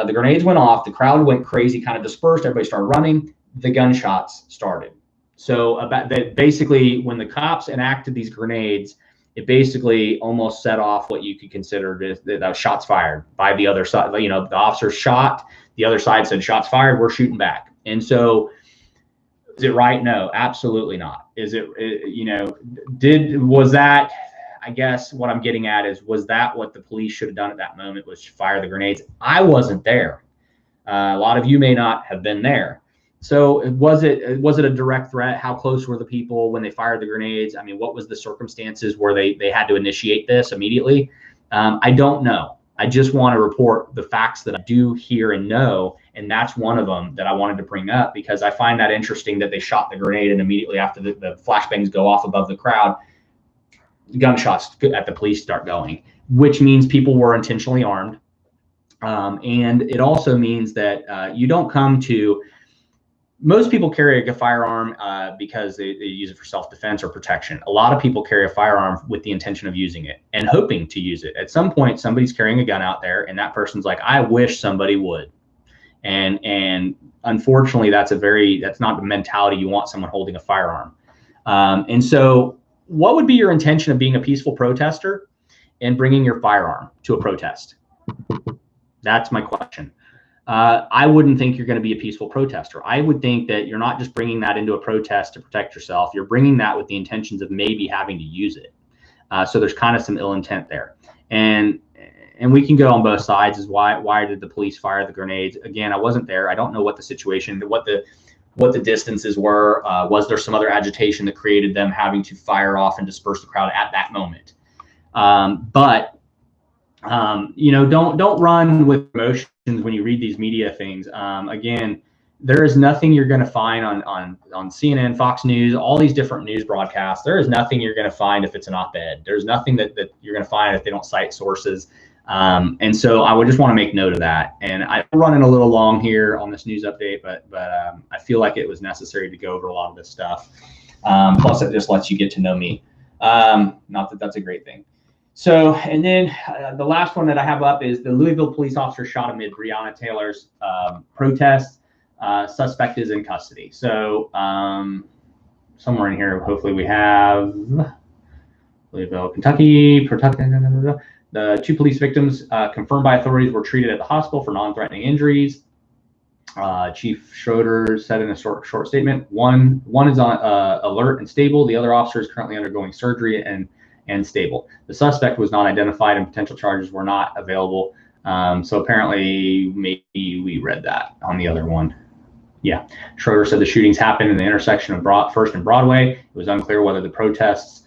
The grenades went off. The crowd went crazy, kind of dispersed. Everybody started running. The gunshots started. So basically, when the cops enacted these grenades, it basically almost set off what you could consider that shots fired by the other side. You know, the officers shot. The other side said shots fired. We're shooting back. And so, is it right? No, absolutely not. Is it? You know, was that? I guess what I'm getting at is, was that what the police should have done at that moment, was fire the grenades? I wasn't there. A lot of you may not have been there. So was it a direct threat? How close were the people when they fired the grenades? I mean, what was the circumstances where they had to initiate this immediately? I don't know. I just want to report the facts that I do hear and know, and that's one of them that I wanted to bring up, because I find that interesting that they shot the grenade, and immediately after the flashbangs go off above the crowd, gunshots at the police start going, which means people were intentionally armed. And it also means that you don't come to, most people carry a firearm because they use it for self-defense or protection. A lot of people carry a firearm with the intention of using it and hoping to use it. At some point, somebody's carrying a gun out there, and that person's like, I wish somebody would. And unfortunately, that's not the mentality you want someone holding a firearm. And so, what would be your intention of being a peaceful protester and bringing your firearm to a protest? That's my question. I wouldn't think you're going to be a peaceful protester. I would think that you're not just bringing that into a protest to protect yourself. You're bringing that with the intentions of maybe having to use it. So there's kind of some ill intent there. And we can go on both sides. Is why did the police fire the grenades? Again, I wasn't there. I don't know what the situation, what the distances were. Was there some other agitation that created them having to fire off and disperse the crowd at that moment? You know, don't run with emotions when you read these media things. Again, there is nothing you're going to find on CNN, Fox News, all these different news broadcasts. There is nothing you're going to find if it's an op-ed. There's nothing that you're going to find if they don't cite sources. And so I would just want to make note of that. And I'm running a little long here on this news update, but I feel like it was necessary to go over a lot of this stuff. Plus, it just lets you get to know me. Not that that's a great thing. So, and then the last one that I have up is the Louisville police officer shot amid Breonna Taylor's protest. Suspect is in custody. So, somewhere in here, hopefully we have Louisville, Kentucky. The 2 police victims confirmed by authorities were treated at the hospital for non-threatening injuries. Chief Schroeder said in a short statement, one is on alert and stable. The other officer is currently undergoing surgery and stable. The suspect was not identified and potential charges were not available. So apparently maybe we read that on the other one. Yeah. Schroeder said the shootings happened in the intersection of First and Broadway. It was unclear whether the protests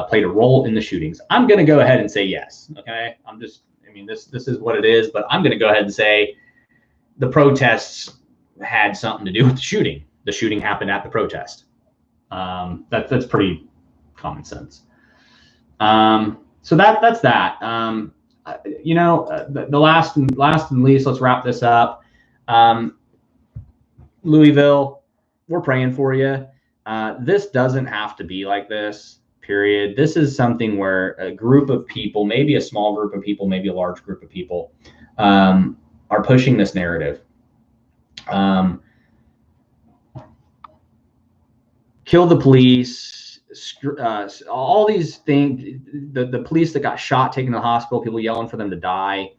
played a role in the shootings. I'm going to go ahead and say yes. Okay. This is what it is, but I'm going to go ahead and say the protests had something to do with the shooting. The shooting happened at the protest. That's pretty common sense. So that's that. The last and least, let's wrap this up. Louisville, we're praying for you. This doesn't have to be like this, period. This is something where a group of people, maybe a small group of people, maybe a large group of people, are pushing this narrative. Kill the police, all these things, the police that got shot, taken to the hospital, people yelling for them to die.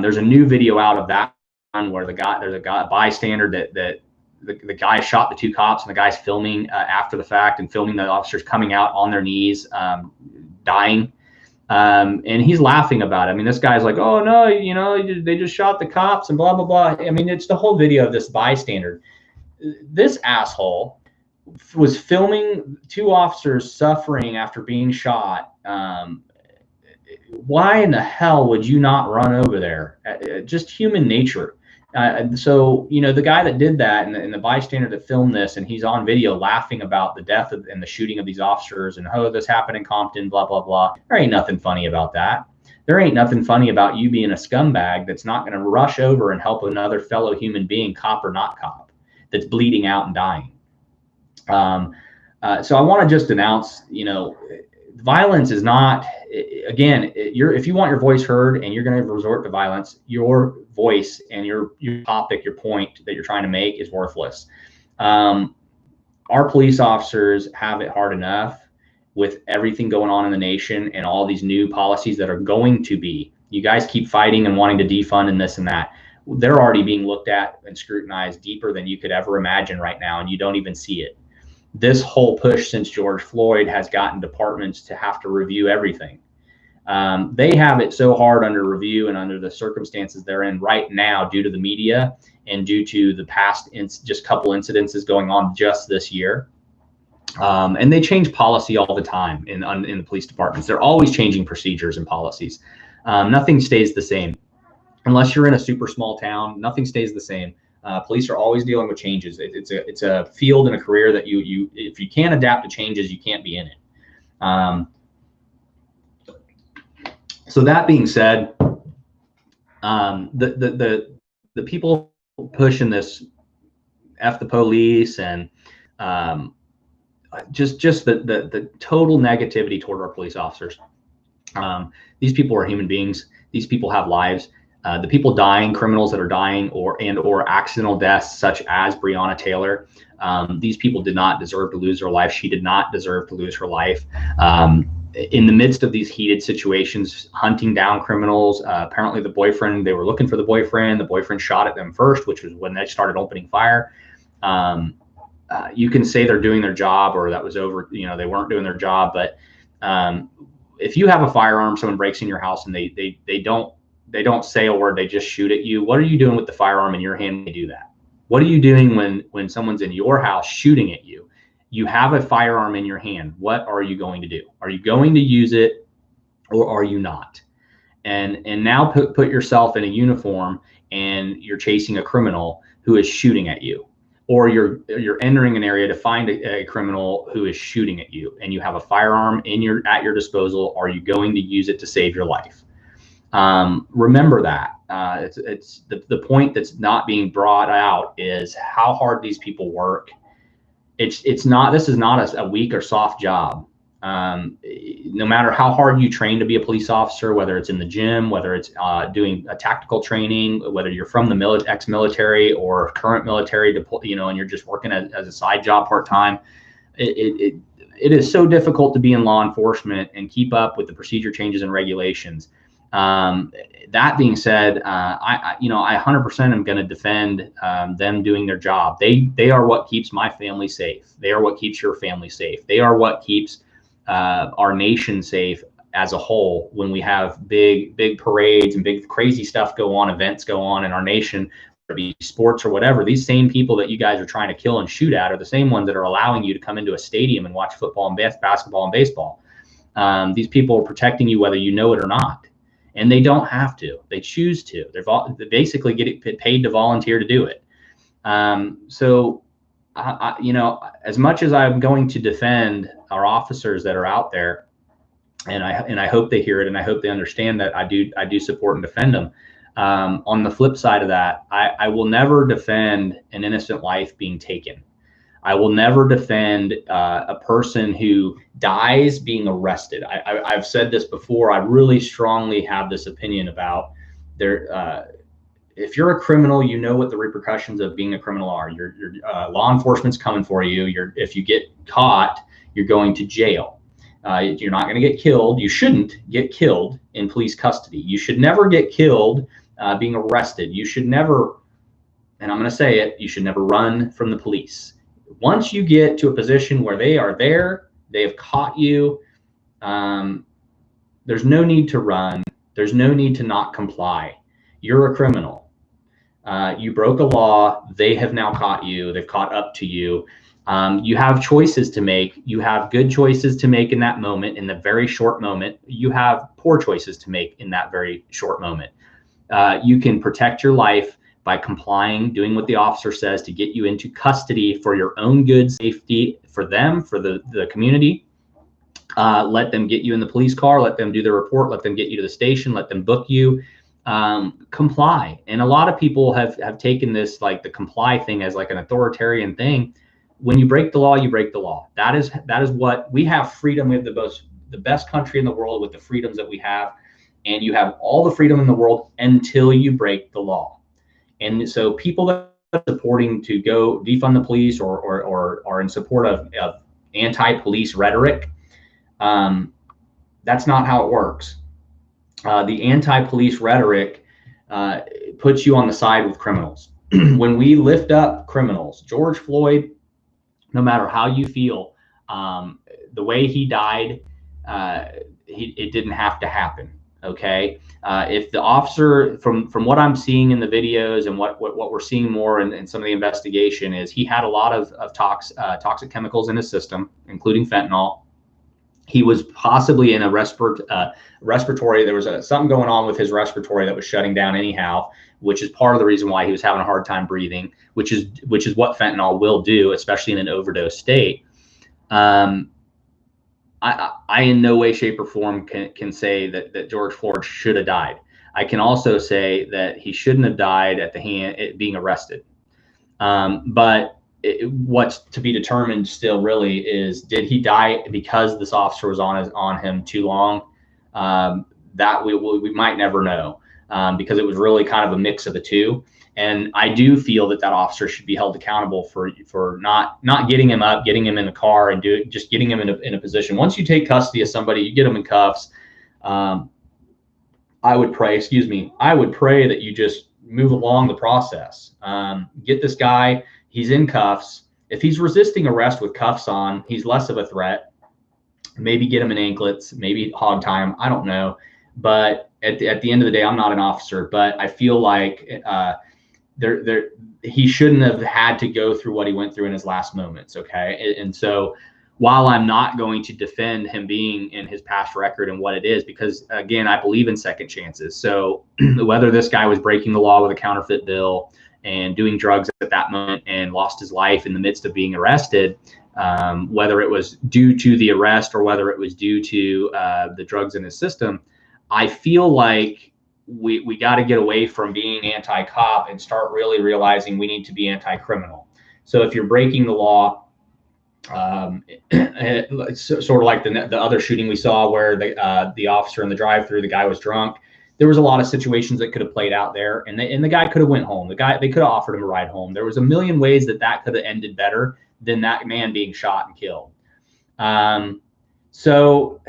There's a new video out of that one where there's a bystander that the guy shot the 2 cops, and the guy's filming after the fact and filming the officers coming out on their knees, dying. And he's laughing about it. I mean, this guy's like, oh no, they just shot the cops and blah, blah, blah. I mean, it's the whole video of this bystander. This asshole was filming 2 officers suffering after being shot. Why in the hell would you not run over there? Just human nature. So, the guy that did that and the bystander that filmed this, and he's on video laughing about the death and the shooting of these officers and, oh, this happened in Compton, blah, blah, blah. There ain't nothing funny about that. There ain't nothing funny about you being a scumbag that's not going to rush over and help another fellow human being, cop or not cop, that's bleeding out and dying. So I want to just announce, violence is not, again, if you want your voice heard and you're going to resort to violence, your voice and your topic, your point that you're trying to make is worthless. Our police officers have it hard enough with everything going on in the nation and all these new policies that are going to be. You guys keep fighting and wanting to defund and this and that. They're already being looked at and scrutinized deeper than you could ever imagine right now, and you don't even see it. This whole push since George Floyd has gotten departments to have to review everything. They have it so hard under review and under the circumstances they're in right now due to the media and due to the past just couple incidences going on just this year. And they change policy all the time in the police departments. They're always changing procedures and policies. Nothing stays the same. Unless you're in a super small town, nothing stays the same. Police are always dealing with changes. It's a field and a career that you if you can't adapt to changes, you can't be in it. So that being said, the people pushing this F the police and just the total negativity toward our police officers. These people are human beings. These people have lives. The people dying, criminals that are dying, or accidental deaths such as Breonna Taylor, these people did not deserve to lose their life. She did not deserve to lose her life. In the midst of these heated situations, hunting down criminals, apparently they were looking for the boyfriend shot at them first, which was when they started opening fire. You can say they're doing their job or that was over, they weren't doing their job. But if you have a firearm, someone breaks in your house and they don't say a word, they just shoot at you. What are you doing with the firearm in your hand when they do that? What are you doing when someone's in your house shooting at you? You have a firearm in your hand. What are you going to do? Are you going to use it or are you not? And now put yourself in a uniform and you're chasing a criminal who is shooting at you, or you're entering an area to find a criminal who is shooting at you, and you have a firearm at your disposal. Are you going to use it to save your life? Remember that. It's the point that's not being brought out is how hard these people work. This is not a weak or soft job. No matter how hard you train to be a police officer, whether it's in the gym, whether it's doing a tactical training, whether you're from the ex-military or current military, and you're just working as a side job part-time, it is so difficult to be in law enforcement and keep up with the procedure changes and regulations. That being said, I 100% am going to defend them doing their job. They are what keeps my family safe. They are what keeps your family safe. They are what keeps our nation safe as a whole. When we have big parades and big crazy stuff events go on in our nation, whether it be sports or whatever, these same people that you guys are trying to kill and shoot at are the same ones that are allowing you to come into a stadium and watch football and basketball and baseball. These people are protecting you whether you know it or not. And they don't have to. They choose to. They basically get paid to volunteer to do it. So, as much as I'm going to defend our officers that are out there, and I hope they hear it, and I hope they understand that I do support and defend them. On the flip side of that, I will never defend an innocent life being taken. I will never defend a person who dies being arrested. I've said this before. I really strongly have this opinion about if you're a criminal, you know what the repercussions of being a criminal are. Your law enforcement's coming for you. If you get caught, you're going to jail. You're not going to get killed. You shouldn't get killed in police custody. You should never get killed being arrested. You should never, and I'm going to say it, you should never run from the police. Once you get to a position where they are there, they have caught you, there's no need to run. There's no need to not comply. You're a criminal. You broke a law. They have now caught you. They've caught up to you. You have choices to make. You have good choices to make in that moment, in the very short moment. You have poor choices to make in that very short moment. You can protect your life by complying, doing what the officer says to get you into custody for your own good safety, for them, for the community. Let them get you in the police car, let them do the report, let them get you to the station, let them book you. Comply. And a lot of people have taken this, like the comply thing, as like an authoritarian thing. When you break the law, you break the law. That is what we have. Freedom. We have the the best country in the world with the freedoms that we have, and you have all the freedom in the world until you break the law. And so people that are supporting to go defund the police or are in support of anti-police rhetoric, that's not how it works. The anti-police rhetoric puts you on the side with criminals. When we lift up criminals, George Floyd, no matter how you feel, the way he died, it didn't have to happen. Okay. If the officer, from what I'm seeing in the videos and what we're seeing more in some of the investigation, is he had a lot of toxic chemicals in his system, including fentanyl. He was possibly in a respiratory. There was something going on with his respiratory that was shutting down anyhow, which is part of the reason why he was having a hard time breathing, which is what fentanyl will do, especially in an overdose state. I in no way, shape, or form can say that George Floyd should have died. I can also say that he shouldn't have died at being arrested. But what's to be determined still really is, did he die because this officer was on him too long? That we might never know, because it was really kind of a mix of the two. And I do feel that officer should be held accountable for not getting him up, getting him in the car, and just getting him in a position. Once you take custody of somebody, you get them in cuffs. I would pray that you just move along the process. Get this guy. He's in cuffs. If he's resisting arrest with cuffs on, he's less of a threat. Maybe get him in anklets, maybe hog tie him. I don't know. But at the end of the day, I'm not an officer, but I feel like he shouldn't have had to go through what he went through in his last moments. Okay. And so while I'm not going to defend him being in his past record and what it is, because again, I believe in second chances. So whether this guy was breaking the law with a counterfeit bill and doing drugs at that moment and lost his life in the midst of being arrested, whether it was due to the arrest or whether it was due to the drugs in his system, I feel like we got to get away from being anti-cop and start really realizing we need to be anti-criminal. So if you're breaking the law, sort of like the other shooting we saw where the officer in the drive-thru, the guy was drunk. There was a lot of situations that could have played out there, and the guy could have went home. They could have offered him a ride home. There was a million ways that could have ended better than that man being shot and killed. So,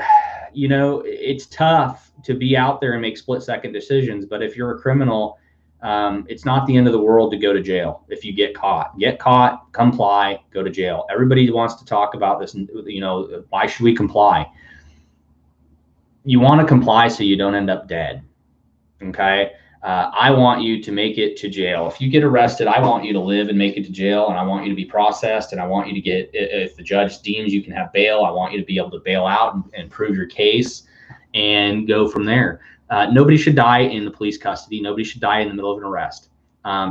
it's tough to be out there and make split-second decisions. But if you're a criminal, it's not the end of the world to go to jail. If you get caught, comply, go to jail. Everybody wants to talk about this. Why should we comply? You want to comply so you don't end up dead. Okay. I want you to make it to jail. If you get arrested, I want you to live and make it to jail, and I want you to be processed, and I want you to get, if the judge deems you can have bail, I want you to be able to bail out and prove your case and go from there. Nobody should die in the police custody. Nobody should die in the middle of an arrest.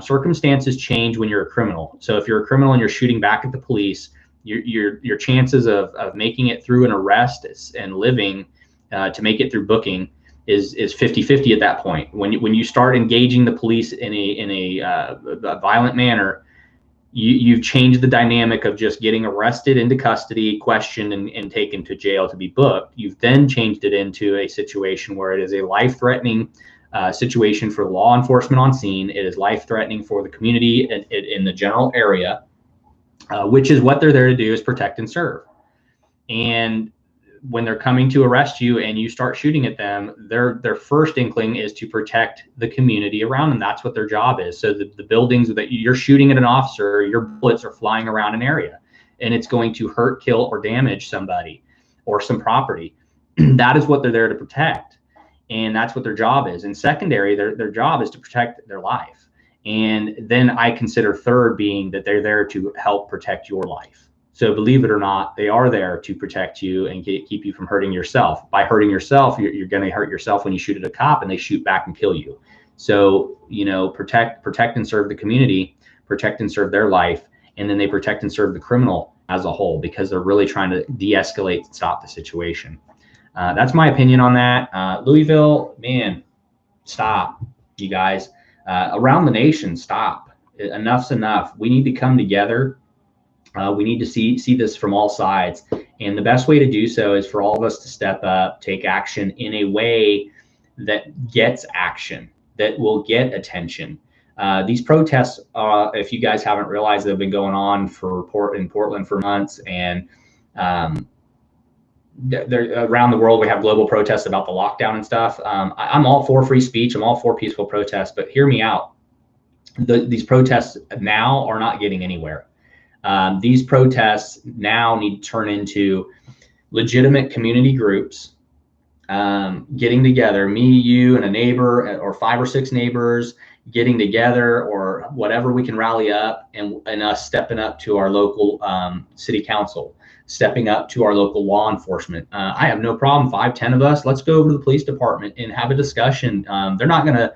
Circumstances change when you're a criminal. So if you're a criminal and you're shooting back at the police, your chances of making it through an arrest and living to make it through booking is 50-50 at that point. When you start engaging the police in a violent manner, you've changed the dynamic of just getting arrested into custody, questioned, and taken to jail to be booked. You've then changed it into a situation where it is a life-threatening situation for law enforcement on scene. It is life-threatening for the community in the general area, which is what they're there to do, is protect and serve. And when they're coming to arrest you and you start shooting at them, their first inkling is to protect the community around them. That's what their job is. So the buildings that you're shooting at an officer, your bullets are flying around an area, and it's going to hurt, kill, or damage somebody or some property. That is what they're there to protect. And that's what their job is. And secondary, their job is to protect their life. And then I consider third being that they're there to help protect your life. So believe it or not, they are there to protect you and keep you from hurting yourself. By hurting yourself, you're going to hurt yourself when you shoot at a cop and they shoot back and kill you. So, protect and serve the community, protect and serve their life, and then they protect and serve the criminal as a whole, because they're really trying to de-escalate and stop the situation. That's my opinion on that. Louisville, man, stop, you guys. Around the nation, stop. Enough's enough. We need to come together. We need to see this from all sides And the best way to do so is for all of us to step up, take action in a way that gets action, that will get attention. These protests, if you guys haven't realized, they've been going on in Portland for months, and around the world we have global protests about the lockdown and stuff. I'm all for free speech. I'm all for peaceful protests, but hear me out. These protests now are not getting anywhere. These protests now need to turn into legitimate community groups getting together, me, you, and a neighbor, or 5 or 6 neighbors getting together, or whatever we can rally up, and us stepping up to our local city council, stepping up to our local law enforcement. I have no problem, 5, 10 of us, let's go over to the police department and have a discussion. They're not going to,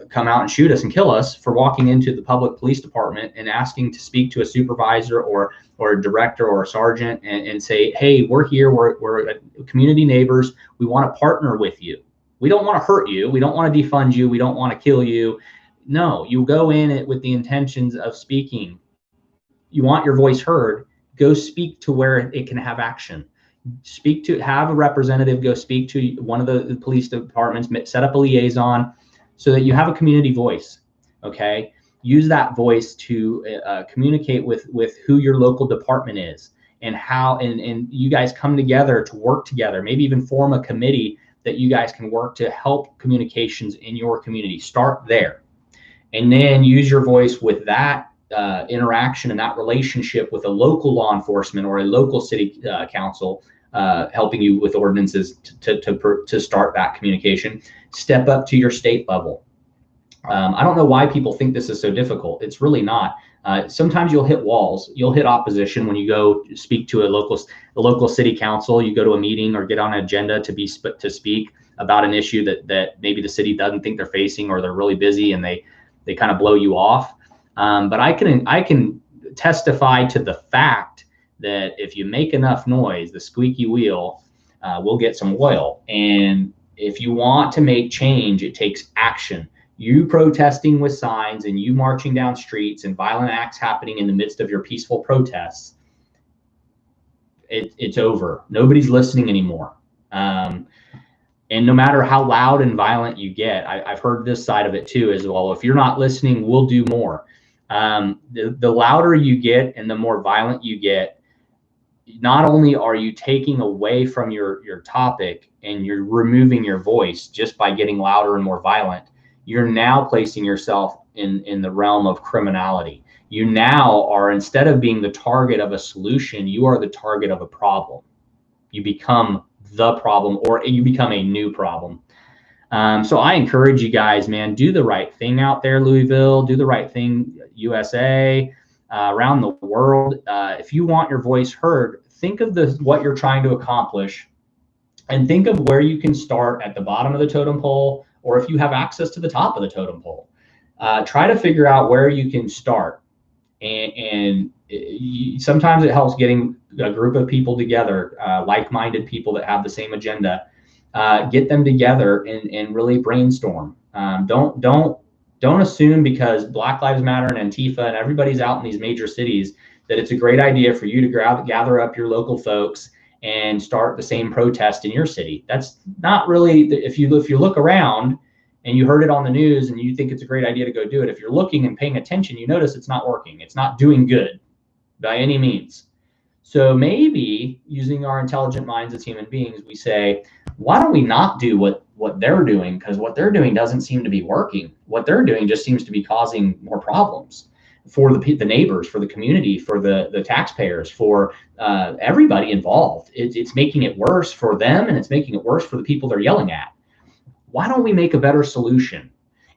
come out and shoot us and kill us for walking into the public police department and asking to speak to a supervisor or a director or a sergeant and say, hey, we're here, we're community neighbors, we want to partner with you. We don't want to hurt you, we don't want to defund you, we don't want to kill you. No, you go in it with the intentions of speaking. You want your voice heard, go speak to where it can have action. Have a representative go speak to one of the police departments, set up a liaison, so that you have a community voice. Okay, use that voice to communicate with who your local department is, and how, and you guys come together to work together, maybe even form a committee that you guys can work to help communications in your community. Start there, and then use your voice with that interaction and that relationship with a local law enforcement or a local city council helping you with ordinances to start that communication. Step up to your state level. I don't know why people think this is so difficult. It's really not. Sometimes you'll hit walls, you'll hit opposition when you go speak to a local city council. You go to a meeting or get on an agenda to speak about an issue that maybe the city doesn't think they're facing, or they're really busy and they kind of blow you off. But I can testify to the fact that if you make enough noise, the squeaky wheel will get some oil. And if you want to make change, it takes action. You protesting with signs and you marching down streets and violent acts happening in the midst of your peaceful protests, it's over. Nobody's listening anymore. And no matter how loud and violent you get, I've heard this side of it too as well. If you're not listening, we'll do more. The louder you get and the more violent you get, not only are you taking away from your topic and you're removing your voice just by getting louder and more violent, you're now placing yourself in the realm of criminality. You now are, instead of being the target of a solution, you are the target of a problem. You become the problem, or you become a new problem. So I encourage you guys, man, do the right thing out there, Louisville, do the right thing, USA, around the world. If you want your voice heard, think of what you're trying to accomplish, and think of where you can start at the bottom of the totem pole, or if you have access to the top of the totem pole. Try to figure out where you can start. And sometimes it helps getting a group of people together, like-minded people that have the same agenda. Get them together and really brainstorm. Don't assume because Black Lives Matter and Antifa and everybody's out in these major cities that it's a great idea for you to gather up your local folks and start the same protest in your city. That's not really, if you look around and you heard it on the news and you think it's a great idea to go do it, if you're looking and paying attention, you notice it's not working. It's not doing good by any means. So maybe using our intelligent minds as human beings, we say, why don't we not do what they're doing? Because what they're doing doesn't seem to be working. What they're doing just seems to be causing more problems for the neighbors, for the community, for the taxpayers, for everybody involved. It's making it worse for them, and it's making it worse for the people they're yelling at. Why don't we make a better solution?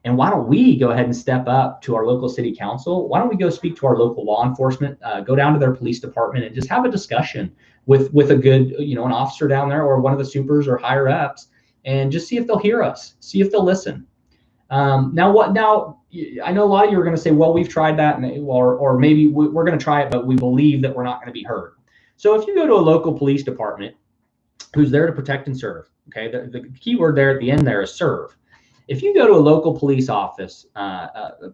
And why don't we go ahead and step up to our local city council? Why don't we go speak to our local law enforcement, go down to their police department and just have a discussion with a good, an officer down there or one of the supers or higher ups, and just see if they'll hear us, see if they'll listen. Now, I know a lot of you are going to say, well, we've tried that, or maybe we're going to try it, but we believe that we're not going to be heard. So if you go to a local police department who's there to protect and serve, okay, the key word there at the end there is serve. If you go to a local police office,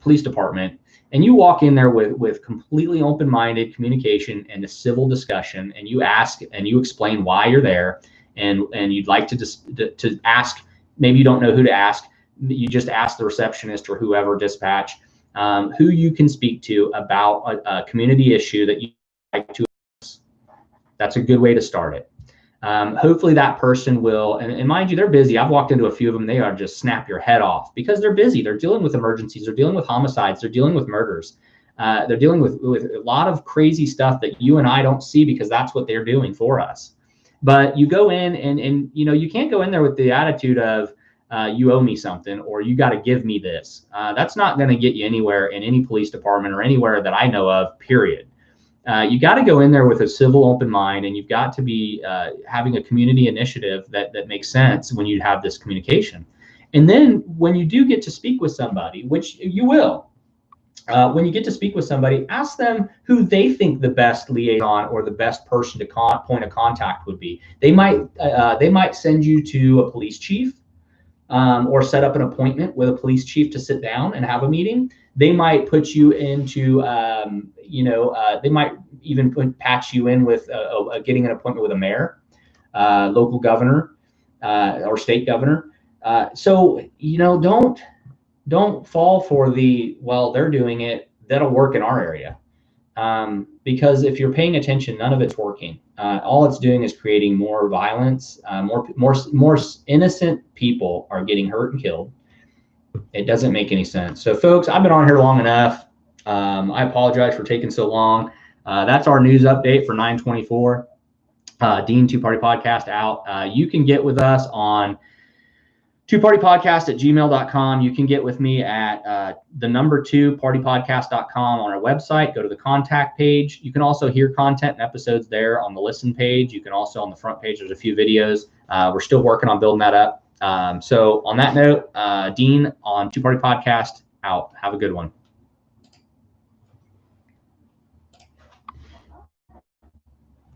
police department, and you walk in there with completely open-minded communication and a civil discussion, and you ask and you explain why you're there, and you'd like to ask, maybe you don't know who to ask, you just ask the receptionist or whoever, dispatch, who you can speak to about a community issue that you like to address. That's a good way to start it. Hopefully that person will, and mind you, they're busy. I've walked into a few of them. They are just snap your head off because they're busy. They're dealing with emergencies. They're dealing with homicides. They're dealing with murders. They're dealing with a lot of crazy stuff that you and I don't see because that's what they're doing for us. But you go in and you can't go in there with the attitude of, you owe me something or you got to give me this. That's not going to get you anywhere in any police department or anywhere that I know of, period. You got to go in there with a civil, open mind, and you've got to be having a community initiative that makes sense when you have this communication. And then when you do get to speak with somebody, which you will, when you get to speak with somebody, ask them who they think the best liaison or the best person to point of contact would be. They might send you to a police chief. Or set up an appointment with a police chief to sit down and have a meeting. They might put you into, they might even patch you in with getting an appointment with a mayor, local governor, or state governor. So don't fall for the, well, they're doing it, that'll work in our area. Because if you're paying attention, none of it's working. All it's doing is creating more violence. More innocent people are getting hurt and killed. It doesn't make any sense. So, folks, I've been on here long enough. I apologize for taking so long. That's our news update for 9/24. Dean Two Party Podcast out. You can get with us on twopartypodcast@gmail.com. You can get with me at the number 2partypodcast.com on our website. Go to the contact page. You can also hear content and episodes there on the listen page. You can also on the front page, there's a few videos. We're still working on building that up. So on that note, Dean on Two Party Podcast out. Have a good one.